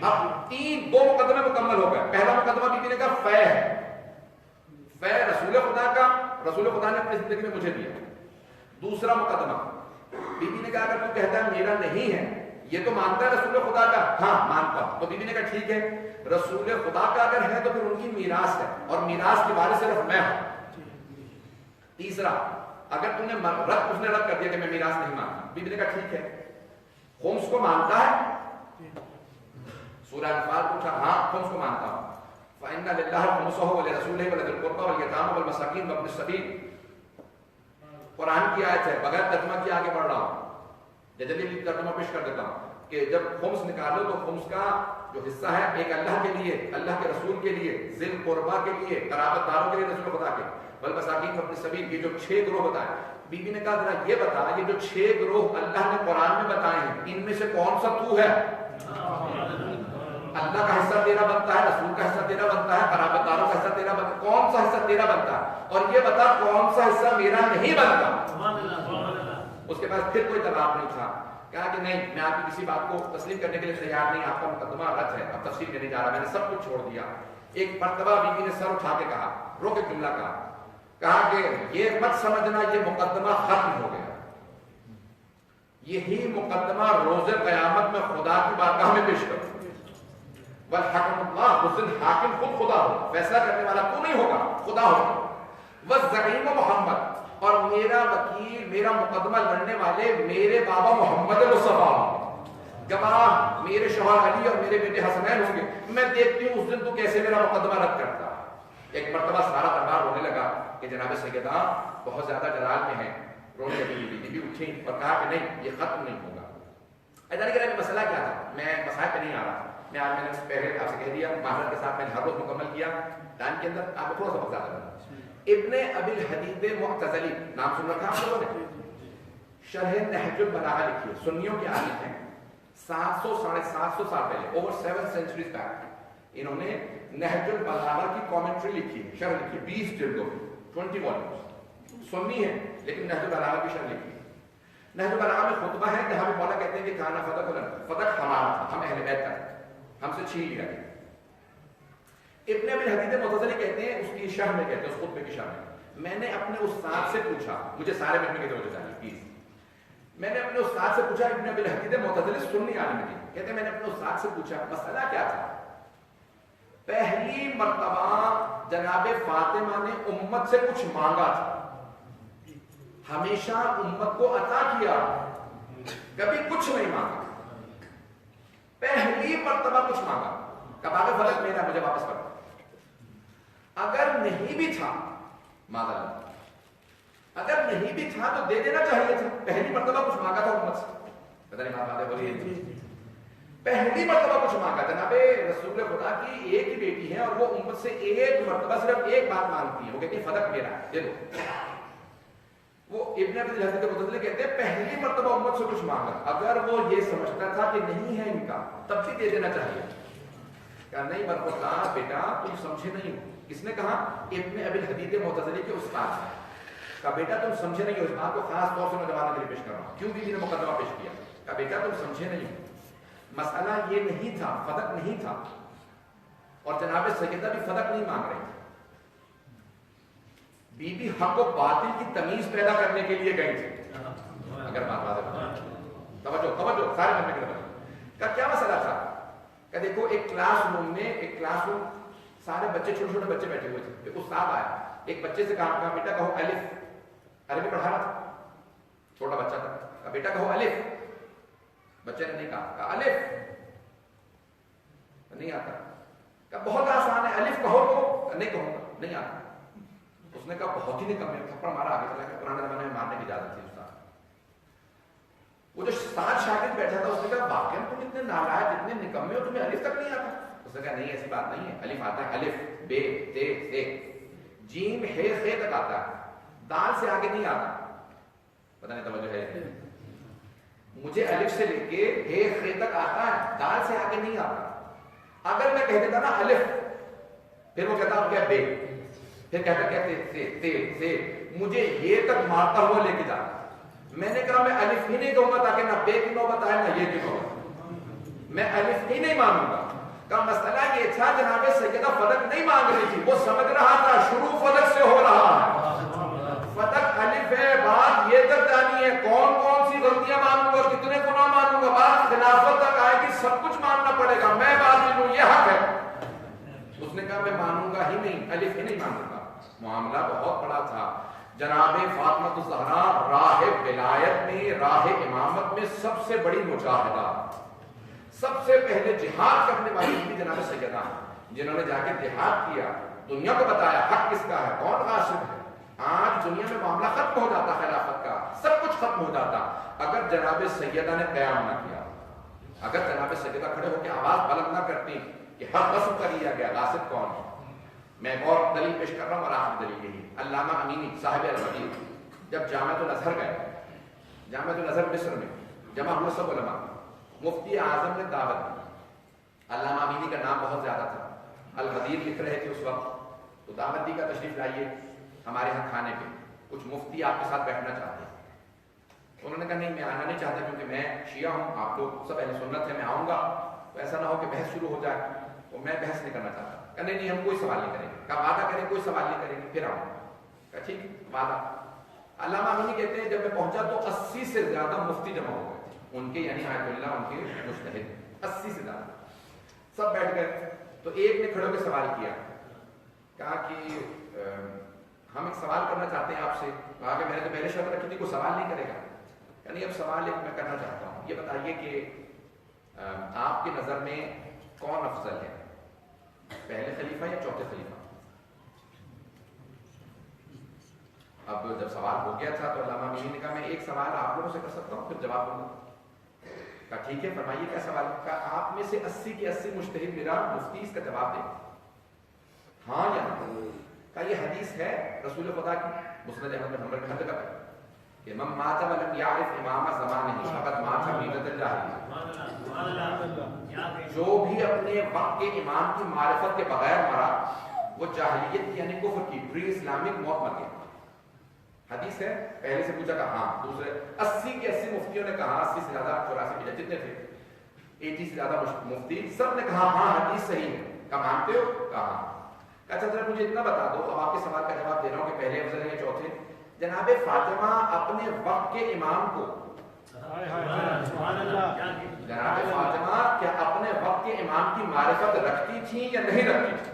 اب دو مقدمے مکمل ہو گئے. پہلا مقدمہ بی بی نے کہا فے ہے، فے رسول خدا کا، رسول خدا نے اپنی زندگی میں مجھے دیا. دوسرا مقدمہ بی بی نے کہا اگر تو کہتا ہے میرا نہیں ہے، یہ تو مانتا ہے رسول خدا کا؟ ہاں مانتا ہوں. تو بی بی نے کہا ٹھیک ہے رسول خدا کا اگر ہے تو پھر ان کی میراث ہے اور میراث کے بارے صرف میں ہوں. تیسرا اگر تم نے اس نے رد کر دیا کہ میں میراث نہیں مانتا. بی بی نے کہا ٹھیک ہے خمس کو مانتا ہے؟ سورہ انفال پوچھا ہاں خمس کو مانتا ہوں. فَإِنَّ لِلَّهِ خُمُسَهُ وَلِرَسُولِهِ وَلِذِي الْقُرْبَى وَالْيَتَامَى وَالْمَسَاكِينِ وَابْنِ السَّبِيلِ. قرآن کی آیت ہے، بغیر ترجمہ کے آگے بڑھ رہا ہوں. جلدی ترجمہ پیش کر دیتا ہوں کہ جب خمس نکالو تو خمس کا جو حصہ ہے ایک اللہ کے لیے، اللہ کے رسول کے لیے، ذی القربیٰ کے لیے، قرابت داروں کے لیے رسول خدا کے، والمساکین وابن السبیل، یہ جو 6 گروہ بتائے. بی بی نے کہا ذرا یہ بتا یہ جو 6 گروہ اللہ نے قرآن میں بتائے ہیں ان میں سے کون سا تو ہے؟ اللہ کا حصہ تیرا بنتا ہے، رسول کا حصہ تیرا بنتا ہے، قرابت داروں کا حصہ تیرا بنتا ہے. کون سا حصہ تیرا بنتا ہے؟ اور یہ بتا کون سا حصہ میرا نہیں بنتا؟ اس کے پاس پھر کوئی جواب نہیں تھا. کہا کہ نہیں میں آپ کی کسی بات کو تسلیم کرنے کے لیے تیار نہیں، آپ کا مقدمہ رد ہے، اب تفصیل کرنے جا رہا، میں نے سب کچھ چھوڑ دیا. ایک مرتبہ بی بی نے سر اٹھا کے کہا، رو کے جملہ کہا کہ یہ مت سمجھنا یہ مقدمہ ختم ہو گیا، یہی مقدمہ روز قیامت میں خدا کی بارگاہ میں پیش کرو. والحکم اللہ، اس دن حاکم خود خدا ہو، فیصلہ کرنے والا تو نہیں ہوگا، خدا ہوگا. والزعیم محمد، اور میرا وکیل، میرا مقدمہ لڑنے والے میرے بابا محمد مصطفیٰ، گواہ میرے شوہر علی اور میرے بیٹے حسنین ہوں گے. میں دیکھتی ہوں اس دن تو کیسے میرا مقدمہ رد کرتا. ایک مرتبہ سارا دربار رونے لگا کہ جناب سیدہ بہت زیادہ جلال میں ہیں. رونے لگی، بی بی اٹھیں اور کہا کہ نہیں یہ ختم نہیں ہوگا. ایسا نہیں کہ مسئلہ کیا تھا، میں مسائل پہ نہیں آ رہا. میں آج میں نے پہلے آپ سے کہہ دیا ماہرت کے ساتھ میں نے ہر روز مکمل کیا. ٹائم کے اندر آپ کو تھوڑا سا وقت زیادہ کرنا. ابن ابی الحدید معتزلی نام سن رکھا آپ لوگوں نے؟ شرح نہج البلاغہ لکھی ہے، سنیوں کے عالم ہیں. 700-750 سال پہلے، اوور 7 centuries back، انہوں نے نہج البلاغہ کی کامنٹری لکھی ہے، شرح لکھی ہے 20 جلدوں میں، 20 volumes. سنی ہے لیکن نہج البلاغہ کی شرح لکھی ہے. نہج البلاغہ میں خطبہ ہے جہاں پہ مولا کہتے ہیں کہ کھانا فتح لنا، فتح ہمارا تھا، ہم اہل بیت کا تھے، ہم سے چھین لیا گیا. ابن ابی الحدید معتزلی کہتے ہیں، اس کی شرح میں کہتے ہیں، اس خطبے کی شرح میں نے اپنے استاد سے پوچھا، مجھے سارے مجمع کی توجہ چاہیے پلیز. میں نے اپنے استاد سے پوچھا، ابن ابی الحدید معتزلی سنی عالم تھے، کہتے ہیں میں نے اپنے استاد سے پوچھا مسئلہ کیا تھا. پہلی مرتبہ جناب فاطمہ نے امت سے کچھ مانگا تھا، ہمیشہ امت کو عطا کیا، کبھی کچھ نہیں مانگا. پہلی مرتبہ کچھ مانگا، کب آگے فلک میرا مجھے واپس کر. اگر نہیں بھی تھا ماذا، اگر نہیں بھی تھا تو دے دینا چاہیے تھا. پہلی مرتبہ کچھ مانگا تھا امت سے، پتہ نہیں بات بولی ہے. پہلی مرتبہ کچھ مانگا. جناب رسول خدا کی ایک ہی بیٹی ہے اور وہ امت سے ایک مرتبہ صرف ایک بات مانگتی ہے، وہ کہتی ہے فدق میرا دے دو. وہ ابن ابی الحدید معتزلی کہتے ہیں پہلی مرتبہ امت سے کچھ مانگا. اگر وہ یہ سمجھتا تھا کہ نہیں ہے ان کا تب بھی دے دینا چاہیے. کہا نہیں برخوردار بیٹا تم سمجھے نہیں ہو. کس نے کہا؟ ابن ابی الحدید معتزلی کے استاد نے کہا بیٹا تم سمجھے نہیں ہو. اس بات کو خاص طور سے نوجوانوں کے لیے پیش کر رہا ہوں. کیوں بیوی نے مقدمہ پیش کیا؟ کہا بیٹا تم سمجھے نہیں ہو. مسئلہ یہ نہیں تھا، فدق نہیں تھا، اور جناب سیدہ بھی فدق نہیں مانگ رہے تھے. بی بی حق و باطل کی تمیز پیدا کرنے کے لیے گئی تھی. اگر بات توجہ سارے بننے کے لیے کا کیا مسئلہ تھا کہ دیکھو ایک کلاس روم سارے بچے چھوٹے چھوٹے بچے بیٹھے ہوئے تھے. ایک استاد آیا، ایک بچے سے کہا بیٹا کہو الف. عربی پڑھا رہا تھا، چھوٹا بچہ تھا. کہا بیٹا کہو الف. بچے نے نہیں کہا الف نہیں آتا. کہا بہت آسان ہے، الف کہو تو نہیں کہوں گا، نہیں آتا. اس نے کہا بہت ہی نکمے، تھپڑ مارا. آگے چلا گیا. پرانے زمانے میں مارنے کی اجازت تھی استاد. وہ جو ساتھ شاگرد بیٹھا تھا اس نے کہا واقعی تم اتنے نالائق اتنے نکمے ہو، تمہیں الف تک نہیں آتا؟ اس نے کہا نہیں ایسی بات نہیں ہے، الف آتا ہے، الف بے تے سے جیم ہے خے تک آتا ہے، دال سے آگے نہیں آتا. پتہ نہیں توجہ ہے؟ مجھے الف سے لے کے ہے خے تک آتا ہے، دال سے آگے نہیں آتا. اگر میں کہہ دیتا نا الف، پھر وہ کہتا کیا بے، پھر کہتا کیا سے مجھے یہ تک مارتا ہوا لے کے جاتا. میں نے کہا میں الف ہی نہیں کہوں گا تاکہ نہ بے کی نوبت آئے نہ یہ کی نوبت. میں الف ہی نہیں مانوں گا. کا مسئلہ یہ تھا جناب سیدہ فدق نہیں مانگ رہی تھی، وہ سمجھ رہا تھا شروع فدق سے ہو رہا ہے. فدق الف ہے، بات یہ تک جانی ہے کون کون سی غلطیاں مانوں گا، کتنے گناہ مانوں گا. بات خلافت تک آئے گی، سب کچھ ماننا پڑے گا. میں بات لوں یہ حق ہے. اس نے کہا میں مانوں گا ہی نہیں، الف ہی نہیں مانوں گا. معاملہ بہت بڑا تھا. جناب فاطمہ الزہرا راہ ولایت میں، راہ امامت میں سب سے بڑی مجاہدہ، سب سے پہلے جہاد کرنے والی تھی جناب سیدہ، جنہوں نے جا کے جہاد کیا، دنیا کو بتایا حق کس کا ہے، کون غاصب ہے. آج دنیا میں معاملہ ختم ہو جاتا خلافت کا، سب کچھ ختم ہو جاتا اگر جناب سیدہ نے قیام نہ کیا. اگر جناب سیدہ کھڑے ہو کے آواز بلند نہ کرتی کہ حق غصب کر لیا گیا، غاصب کون ہے. میں ایک اور دلیل پیش کر رہا ہوں اور آخری دلیل یہی. علامہ امینی صاحب الحدیث جب جامعۃ الازہر گئے، جامعۃ الازہر مصر میں جمع ہوئے سب علماء، مفتی اعظم نے دعوت دی. علامہ امینی کا نام بہت زیادہ تھا، الحدیث لکھ رہے تھے اس وقت، تو دعوت دی کا تشریف لائیے ہمارے یہاں کھانے پہ، کچھ مفتی آپ کے ساتھ بیٹھنا چاہتے ہیں. انہوں نے کہا نہیں میں آنا نہیں چاہتا کیونکہ میں شیعہ ہوں، آپ لوگ سب اہل سنت ہیں، میں آؤں گا تو ایسا نہ ہو کہ بحث شروع ہو جائے، تو میں بحث نہیں کرنا چاہتا. کہ نہیں ہم کوئی سوال نہیں کریں گے. کہا وعدہ کریں کوئی سوال نہیں کریں گے، پھر آؤں. کہا ٹھیک وعدہ. علامہ امینی کہتے ہیں جب میں پہنچا تو 80 سے زیادہ مفتی جمع ہو گئے تھے، ان کے یعنی آیت اللہ ان کے مجتہد 80 سے زیادہ سب بیٹھ گئے. تو ایک نے کھڑے ہو کے سوال کیا، کہا کہ ہم ایک سوال کرنا چاہتے ہیں آپ سے. کہا کہ میں نے تو پہلے شرط رکھی تھی کوئی سوال نہیں کرے گا. یعنی اب سوال ایک میں کرنا چاہتا ہوں، یہ بتائیے کہ آپ کی نظر میں کون افضل ہے، پہلے خلیفہ یا چوتھے خلیفہ؟ اب جب سوال ہو گیا تھا تو علامہ امینی نے کہا میں ایک سوال آپ لوگوں سے کر سکتا ہوں پھر جواب دوں گا. کہا ٹھیک ہے فرمائیے کیا سوال ہے. کہا آپ میں سے 80 کے 80 مجتہد میرا مفتی اس کا جواب دیں ہاں یا نہ. کہا یہ حدیث ہے رسول خدا کی مسند احمد بن حنبل کے حدیث کا کہ من مات ولم يعرف امام زمانہ فقد مات میتۃ الجاہلیہ. جو بھی اپنے وقت کے امام کی معرفت کے بغیر مرا وہ جاہلیت یعنی کفر کی پری اسلامک موت مر گیا. حدیث ہے. پہلے سے پوچھا کہا ہاں. دوسرے 80 کے 80 مفتیوں نے کہا، 80 سے زیادہ 84 کے جتنے تھے 80 سے زیادہ مفتی سب نے کہا ہاں حدیث صحیح ہے. کہا مانتے ہو؟ کہا ہاں. اچھا ذرا مجھے اتنا بتا دو، اب آپ کے سوال کا جواب دے رہا ہوں کہ پہلے افضل ہے یا چوتھے. جناب فاطمہ اپنے وقت کے امام کو، جناب فاطمہ کیا اپنے وقت کے امام کی معرفت رکھتی تھی یا نہیں رکھتی تھی؟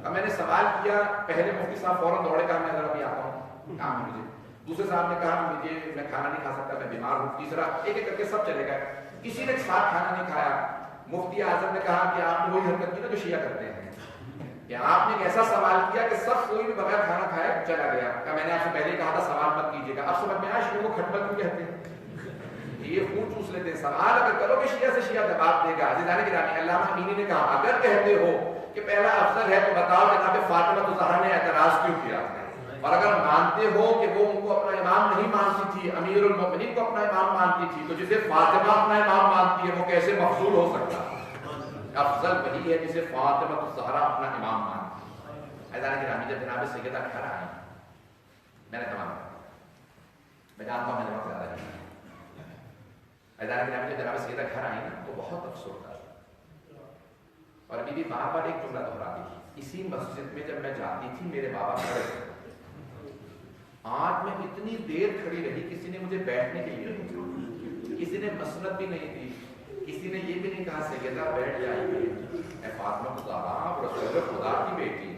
اب میں نے سوال کیا، پہلے مفتی صاحب فوراً دوڑے کہا میں ذرا بھی آتا ہوں کام ہے مجھے. دوسرے صاحب نے کہا مجھے میں کھانا نہیں کھا سکتا میں بیمار ہوں. تیسرا ایک ایک کر کے سب چلے گئے، کسی نے ساتھ کھانا نہیں کھایا. مفتی اعظم نے کہا کہ آپ نے وہی حرکت کی نا جو شیعہ کرتے ہیں، کہ آپ نے ایک ایسا سوال کیا کہ سب کوئی بھی بغیر کھانا کھائے چلا گیا. کہ میں نے آپ سے پہلے ہی کہا تھا سوال مت کیجیے گا. اب سمجھ میں آیا شیعہ کو کھٹپل کیوں کہتے ہیں، یہ خون چوس لیتے ہیں. سوال اگر کرو گے شیعہ سے شیعہ جواب دے گا. عزیزان گرامی علامہ امینی نے کہا اگر کہتے ہو کہ پہلا افضل ہے تو بتاؤ جناب فاطمہ الزہرا نے اعتراض کیوں کیا. اور اگر مانتے ہو کہ وہ ان کو اپنا امام نہیں مانتی تھی، امیر المومنین کو اپنا امام مانتی تھی، تو جسے فاطمہ اپنا امام مانتی ہے وہ کیسے مفضول ہو سکتا؟ افضل وہی ہے جسے فاطمہ الزہرا اپنا امام مانتی. عزیزان گرامی جب جناب سیدہ گھر آئیں میں نے تمام میں جانتا ہوں میں نے وقت زیادہ نہیں. عزیزان گرامی جب جناب سیدہ گھر آئیں نا تو بہت افسوس تھا اور بی بی بار بار ایک جملہ دہراتی تھی. اسی مسجد میں جب میں جاتی تھی میرے بابا کھڑے تھے. آج میں اتنی دیر کھڑی رہی کسی نے مجھے بیٹھنے کے لیے نہیں کہا, کسی نے مسند بھی نہیں دی, کسی نے یہ بھی نہیں کہا سیدہ بیٹھ جائیے اے فاطمہ الزہرا آپ رسول خدا کی بیٹی.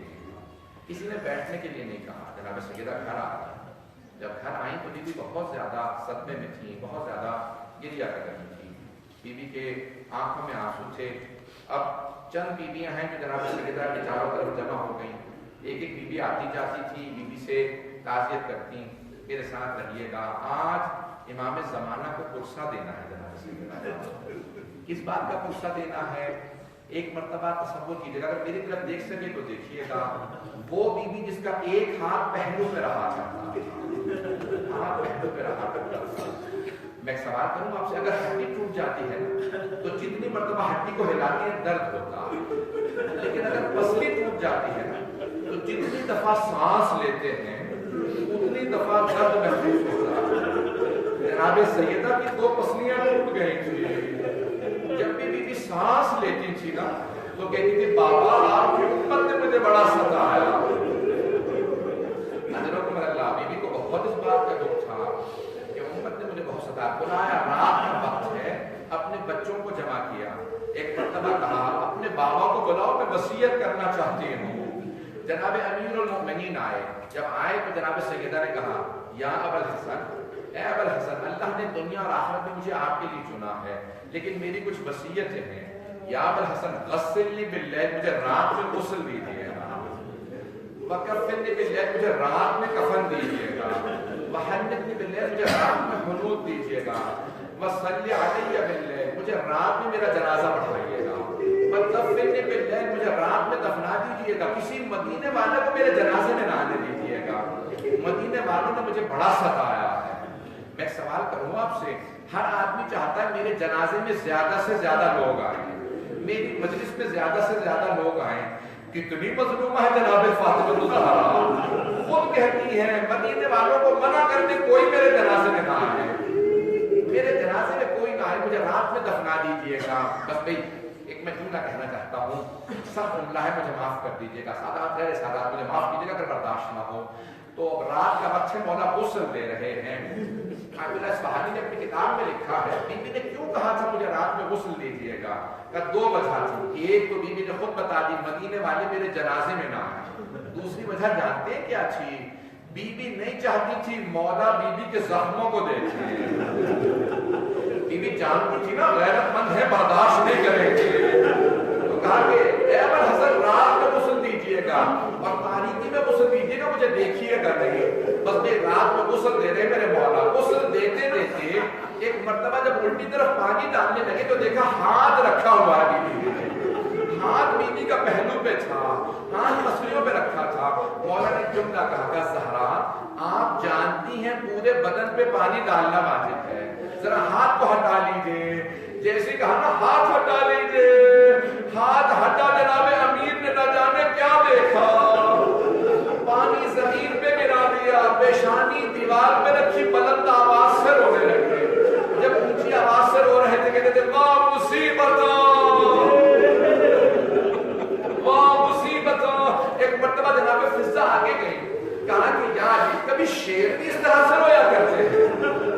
کسی نے بیٹھنے کے لیے نہیں کہا. جناب سیدہ گھر آ گئی. جب گھر آئیں تو بی بی بہت زیادہ صدمے میں تھی, بہت زیادہ گریا کر رہی تھی. بی بی کے آنکھوں میں آنسو تھے. اب چند بیویاں ہیں جو جناب سیدہ کے چاروں طرف جمع ہو گئیں. ایک ایک بیوی آتی جاتی تھی, بیوی سے تعزیت کرتی میرے ساتھ رہیے گا. آج امام زمانہ کو پرسہ دینا ہے. جناب سیدہ کس بات کا پرسہ دینا ہے؟ ایک مرتبہ تصور کیجیے گا, اگر میری طرف دیکھ سکے تو دیکھیے گا, وہ بیوی جس کا ایک ہاتھ پہلو پہ رہا کرتا تھا, ہاتھ پہلو پہ رہا کرتا تھا. میں ایک سوال کروں آپ سے, اگر ہڈی ٹوٹ جاتی ہے تو جتنی مرتبہ ہڈی کو ہلاتی ہے درد ہوتا, لیکن اگر پسلی ٹوٹ جاتی ہے تو جتنی دفعہ سانس لیتے ہیں اتنی دفعہ درد محسوس ہوتا. جناب سیدہ کی دو پسلیاں ٹوٹ گئی تھی. جب بھی بیوی سانس لیتی تھی نا تو کہتی تھی بابا آپ کی امت نے مجھے بڑا ستایا. حضرت اللہ بیوی کو بہت اس بات کا دکھ تھا کہ امت نے مجھے بہت ستایا. بلایا, رات کا وقت ہے, اپنے بچوں کو جمع کیا. ایک مرتبہ کہا اپنے بابا کو بلاؤ, میں وصیت کرنا چاہتی ہوں. جناب امیر المؤمنین آئے. جب آئے تو جناب سیدہ نے کہا یا ابا الحسن, اے ابا الحسن, اللہ نے دنیا اور آخرت میں مجھے آپ کے لیے چنا ہے, لیکن میری کچھ وصیتیں ہیں. یا ابا الحسن غسلنی باللیل, مجھے رات میں غسل دیجیے گا. وکفنی باللیل, مجھے رات میں کفن دیجیے گا. وحنتنی باللیل, مجھے رات میں حنوط دیجیے گا. وصلی علی باللیل, مجھے رات میں میرا جنازہ پڑھائیے گا. وَدَفِّنِّي بِاللَّيْلِ, مجھے رات میں دفنا دیجیے گا. کسی مدینے والے کو میرے جنازے میں نہ آنے دیجیے گا. مدینے والوں نے مجھے بڑا ستایا ہے. میں سوال کروں آپ سے, ہر آدمی چاہتا ہے میرے جنازے میں زیادہ سے زیادہ لوگ آئیں, میری مجلس میں زیادہ سے زیادہ لوگ آئیں. کتنی مظلومہ ہے جناب فاطمہ الزہرا, خود کہتی ہے مدینے والوں کو منع کرنے کوئی میرے جنازے میں نہ آئے, میرے جنازے میں کوئی نہ آئے, مجھے رات میں دفنا دیجیے گا. بس بھائی ایک میں جملہ کہنا چاہتا ہوں, سب جملہ ہے, مجھے معاف کر دیجیے گا. سادات رہے سادات, مجھے معاف کیجیے گا اگر برداشت نہ ہو تو. رات کا وقت ہے, مولا غسل دے رہے ہیں. عابدہ اصفہانی نے اپنی کتاب میں لکھا ہے بی بی نے کیوں کہا تھا مجھے رات میں غسل دیجیے گا, کہ دو وجہ تھی. ایک تو بی بی نے خود بتا دی مدینے والے میرے جنازے میں نہ آئے. دوسری وجہ جانتے ہیں کیا تھی؟ بی بی نہیں چاہتی تھی مولا بی بی کے زخموں کو دیکھے. بی بی جانتی تھی نا غیرت مند ہے, برداشت نہیں کریں گے, تو کہا کہ اے ابا الحسن رات میں غسل دیجیے گا اور تاریکی میں غسل دیجیے گا, مجھے دیکھیے گا نہیں. بس یہ رات میں غسل دے رہے میرے مولا. غسل دیتے دیتے ایک مرتبہ جب الٹی طرف پانی ڈالنے لگے تو دیکھا ہاتھ رکھا ہوا ہے بیوی نے. ہاتھ بیوی کا پہلو پہ تھا, ہاتھ پسلیوں پہ رکھا تھا. مولا نے جملہ کہا کہ زہرا آپ جانتی ہیں پورے بدن پہ پانی ڈالنا واجب ہے, ذرا ہاتھ کو ہٹا لیجیے. جیسے کہا نا ہاتھ ہٹا لیجیے, ہاتھ ہٹا, جناب امیر نے نہ جانے کیا دیکھا, پانی زمین پہ گرا دیا, پیشانی دیوار پہ رکھی, بلند آواز سے رونے لگے. جب اونچی آواز سے رو رہے تھے کہتے تھے واہ مصیبت, واہ مصیبت. ایک مرتبہ جناب فضہ آگے گئی, کہا کہ یار کبھی شیر بھی اس طرح سے رویا کرتے ہیں,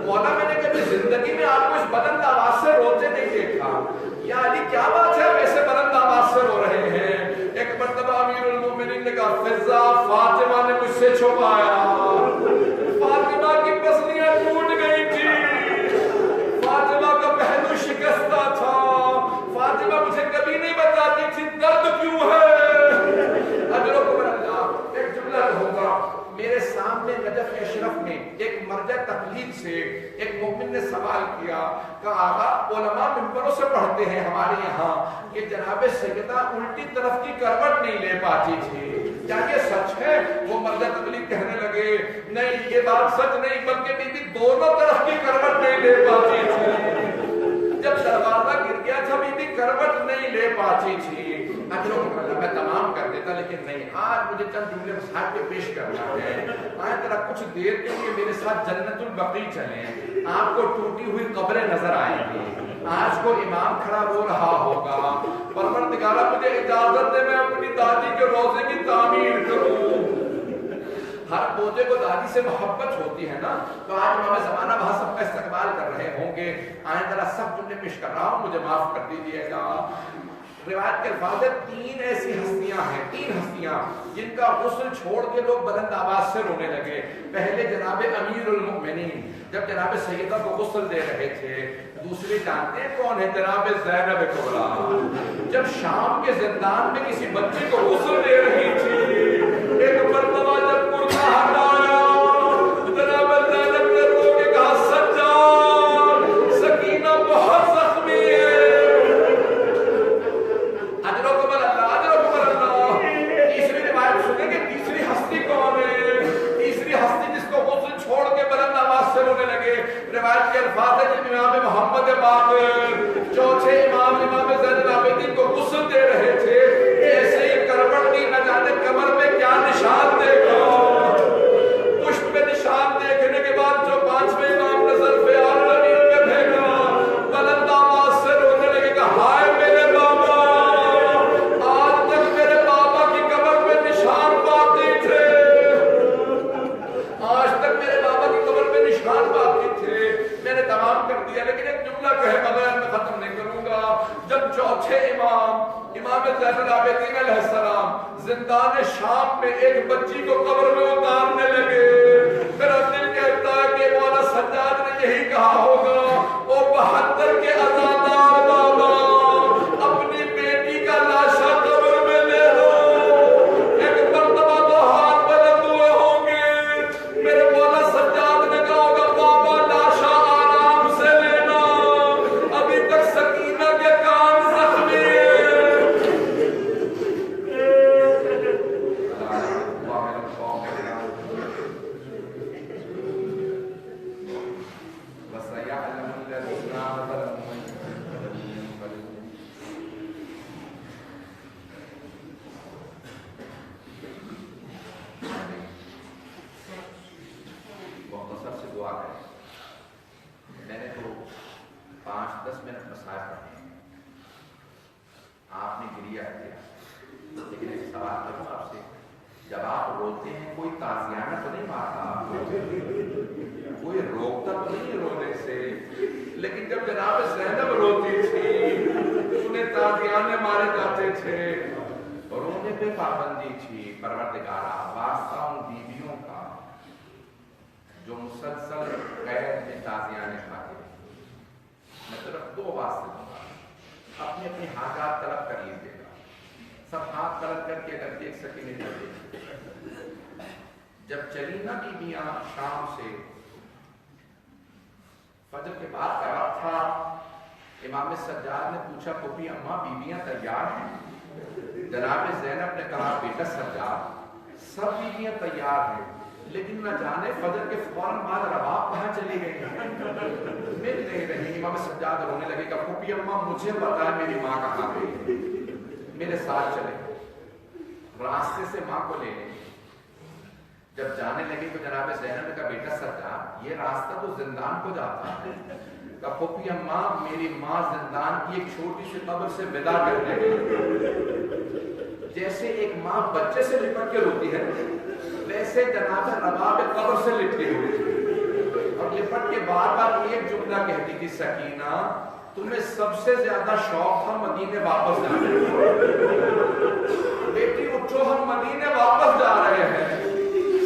مولا میں نے کبھی زندگی میں آپ کو اس بلند آواز سے روتے نہیں دیکھا. یا علی کیا بات ہے ویسے بلند آواز سے رو رہے ہیں. ایک مرتبہ امیر المومنین نے کہا فضہ فاطمہ نے مجھ سے چھپایا, فاطمہ کی پسلیاں ٹوٹ گئی تھی, فاطمہ کا پہلو شکستہ تھا, فاطمہ مجھے کبھی نہیں بتاتی تھی درد کیوں ہے. اجرکم اللہ. ایک جملہ ہوگا, میرے سامنے نجف اشرف میں ایک مرجع تقلید سے ایک مومن نے سوال کیا کہ آقا علماء منبروں سے پڑھتے ہیں ہمارے یہاں کہ جناب سیدہ الٹی طرف کی کروٹ نہیں لے پاتی تھی, کیا یہ سچ ہے؟ وہ مرجع تقلید کہنے لگے نہیں یہ بات سچ نہیں, بلکہ بی بی دونوں طرف کی کروٹ نہیں لے پاتی تھی. جب دروازہ گر گیا تھا بی بی کروٹ نہیں لے پاتی تھی. اجروں میں تمام کر دیتا لیکن نہیں, آج مجھے چند جملے مسائل پہ پیش کرنا ہے. آئے ذرا کچھ دیر کے لیے میرے ساتھ جنت البقیع چلیں, آپ کو ٹوٹی ہوئی قبریں نظر آئیں گی. آج کو امام کھڑا ہو رہا ہوگا, پروردگارہ مجھے اجازت دے میں اپنی دادی کے روزے کی تعمیر کروں. ہر پوتے کو دادی سے محبت ہوتی ہے نا, تو آج امام زمانہ وہاں سب کا استقبال کر رہے ہوں گے. آئیں ذرا سب جملے پیش کر رہا ہوں, مجھے معاف کر دیجیے گا. روایت کے الفاظ 3 ایسی ہستیاں ہیں, 3 ہستیاں جن کا غسل چھوڑ کے لوگ بلند آواز سے رونے لگے. پہلے جناب امیر المؤمنین جب جناب سیدہ کو غسل دے رہے تھے. دوسرے جانتے ہیں کون ہے؟ جناب زینب کبریٰ جب شام کے زندان میں کسی بچے کو غسل دے رہی تھی. ایک مرتبہ جب کرتا ہٹایا جناب زینب نے رو کے کہا سجاد سکینہ بہت زخمی ہے. اجرکم اللہ, اجرکم اللہ. تیسری روایت سنیں گے تیسری ہستی کون ہے؟ تیسری ہستی جس کو غسل چھوڑ کے بلند آواز سے رونے لگے. روایت کے الفاظ ہے جب امام محمد باقر چوتھے امام زین العابدین کو غسل دے رہے تھے, ایسے ہی کروٹ کی نہ جانے کمر پہ کیا نشان دیکھا. پشت پہ نشان دیکھنے کے بعد جو 5ویں امام نظر پہ آپ زمین پہ پھینکا, بلند آواز سے رونے لگے کہ ہائے میرے بابا, آج تک میرے بابا کی کمر پہ نشان باقی تھے, آج تک میرے بابا کی کمر پہ نشان باقی تھے. میں نے تمام کر دیا لیکن ایک جملہ کہے بغیر میں ختم نہیں کروں گا. جب چوتھے امام زین العابدین علیہ السلام زندان شام میں ایک بچی کو قبر میں اتارنے لگے, میرا دل کہتا ہے کہ مولا سجاد نے یہی کہا ہوگا, او 72 کے عزادار بابا اپنی بیٹی کا لاشا قبر میں لے لو. ایک مرتبہ تو ہاتھ بلند ہوئے ہوں گے, میرے مولا سجاد نے کہا ہوگا بابا لاشا آرام سے لینا, ابھی تک سکینہ کے کان زخمی ہیں. میں نے تو 5-10 منٹ مسائل پڑھے, آپ نے گریا کیا, لیکن ایک سوال کروں آپ سے, جب آپ روتے ہیں کوئی تازیانہ تو نہیں مارتا آپ کو, کوئی روکتا تو نہیں رونے سے, لیکن جب جناب زینب روتی تھی انہیں تازیانے مارے جاتے تھے. رونے پہ پابندی تھی. پروردگارہ واسطہ ان بیویوں کا جو مسلسل قید میں تازیانے کھاتے ہیں, میں صرف 2 واسطے دوں گا, اپنی اپنی حاجات طلب کر لیجیے گا. سب ہاتھ طلب کر کے اگر دیکھ سکیں نہیں کر دیکھ. جب چلی نا بیویاں شام سے, فجر کے بعد کا وقت تھا, امام سجاد نے پوچھا پھوپھی اماں بیویاں تیار ہیں؟ جناب زینب نے کہا بیٹا سجاد سب بیویاں تیار ہیں, لیکن نہ جانے فجر کے فوراً بعد رباب کہاں چلی گئی ہیں, مل نہیں رہی. امام سجاد رونے لگے کہ پھوپھی اماں مجھے پتا ہے میری ماں کہاں گئی, میرے ساتھ چلے. راستے سے ماں کو لے لیں. جب جانے لگے تو جناب زینب نے کہا بیٹا سجاد یہ راستہ تو زندان کو جاتا ہے. کہا پھوپھی اماں میری ماں زندان کی ایک چھوٹی سی قبر سے ودا کرنے گئی. جیسے ایک ماں بچے سے لپٹ کے روتی ہے ویسے جناب رباب قبر سے لپٹی ہوئی تھی, اور لپٹ کے بار بار ایک جملہ کہتی تھی سکینہ تمہیں سب سے زیادہ شوق تھا مدینے واپس جانے کا, بیٹی اٹھو ہم مدینے واپس جا رہے ہیں,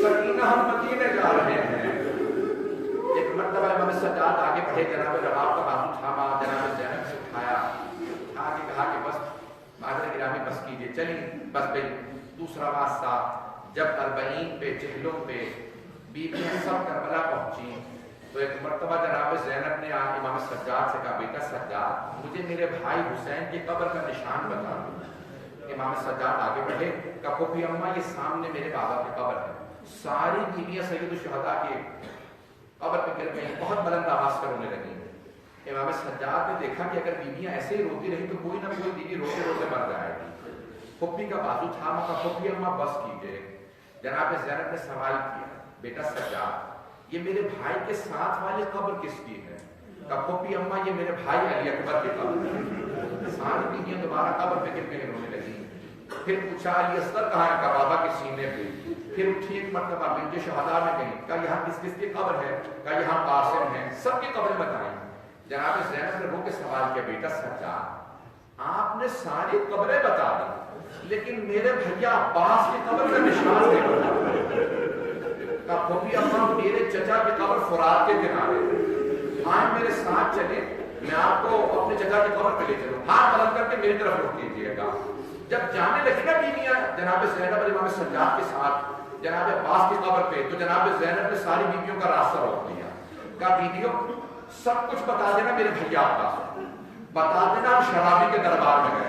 سکینہ ہم مدینے جا رہے ہیں. ایک مرتبہ امام سجاد آگے بڑھے, جناب رباب کا بازو تھاما, جناب زینب سے اٹھایا, اٹھا کے کہا کہ بس معذر گرامی بس کیجئے, چلیں بس بھائی. دوسرا واسطہ جب 40 پہ چہلوں پہ بیویاں سب کربلا پہنچی تو ایک مرتبہ جناب زینب نے امام سجاد سے کہا بیٹا سجاد مجھے میرے بھائی حسین کی قبر کا نشان بتا. امام سجاد آگے بڑھے, کہا پھوپھی اماں یہ سامنے میرے بابا کی قبر ہے. ساری بیویاں سید الشہداء کی قبر پہ گر گئی, بہت بلند آواز سے رونے لگی. امام سجاد نے دیکھا کہ اگر بیویاں ایسے ہی روتی رہی تو کوئی نہ کوئی بیوی روتے روتے مر جائے گی. پھپھی کا بازو تھاما کہا پھپھی اماں بس کیجئے. جناب زینب نے سوال کیا بیٹا سجاد یہ میرے بھائی کے ساتھ والی قبر کس کی ہے؟ کہا پھپھی اماں یہ میرے بھائی علی اکبر کی قبر ہے. ساری بیویاں دوبارہ قبر پہ گر کے رونے لگی. پھر پوچھا علی اصغر کہاں ہے؟ کہا بابا کے سینے پہ. پھر اٹھی ایک مرتبہ بنت شہداء میں گئی. کہا یہاں کس کس کی قبر ہے؟ کہا یہاں قاسم ہے. سب کی قبریں بتائیں. جناب زینب نے رو کے سوال کیا بیٹا سجاد آپ نے ساری قبریں بتا دی لیکن میرے بھیا عباس کی قبر کا نشان نہیں بتا. کہا پھپھی اماں میرے چچا کی قبر فرات کے کنارے آئیں میرے ساتھ چلے میں آپ کو اپنے چچا کی قبر پہ لے چلوں. ہاتھ بلند کر کے میری طرف رخ کیجیے گا. جب جانے لگی نا بیویاں جناب زینب اور امام سجاد کے ساتھ جناب عباس کی قبر پہ تو جناب زینب نے ساری بیویوں کا راستہ روک دیا. کہا بیویوں سب کچھ بتا دینا میرے بھیا عباس بتا دینا ہم شرابی کے دربار میں گئے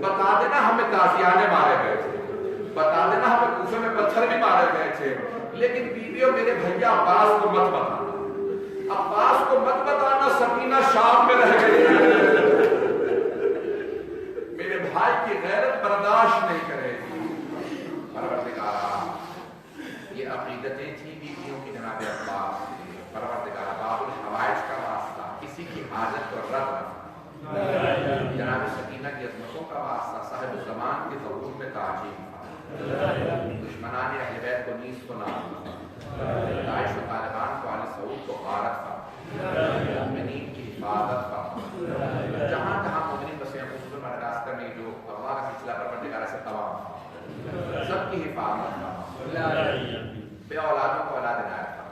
بتا دینا ہمیں تازیانے مارے گئے تھے بتا دینا ہمیں کوفے میں پتھر بھی مارے گئے تھے لیکن بیویوں میرے بھیا عباس کو مت بتانا. عباس کو مت بتانا سکینہ شام میں رہ گئی. میرے بھائی کی غیرت برداشت نہیں کرے گی. پروردگارا یہ عقیدتیں تھیں بیویوں کی جناب عباس. پروردگارا باب الحوائج کا واسطہ کسی کی حاجت کو رد نہ جناب سکینہ کی عظمتوں کا واسطہ صاحب زمان کے ظہور میں تعظیم دشمنان اہل بیت کو نیز کو نام داعش و طالبان کو آل سعود کو غارت کا مومنین کی حفاظت کا جہاں جہاں مومنین بسے ہیں خصوصاً مڈغاسکر میں جو اغوا کا سلسلہ پروردگارا سے تمام سب کی حفاظت کا بے اولادوں کو اولاد عنایت کا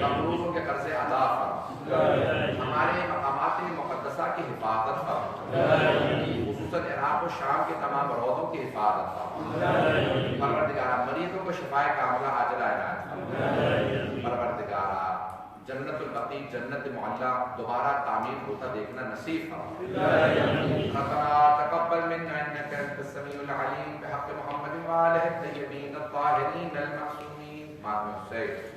مقروضوں کے قرض ادا کا ہمارے مقامات مقدسہ کی حفاظت کا خصوصاً عراق و شام کے تمام روضوں کی حفاظت کا پروردگارا مریضوں کو شفائے کاملہ عاجلہ عنایت کا پروردگارا جنت البقیع جنت معلیٰ دوبارہ تعمیر ہوتا دیکھنا نصیب فرما. ربنا تقبل منا انك انت السميع العليم بحق محمد وآله الطيبين الطاهرين المعصومين. ماتم الحسین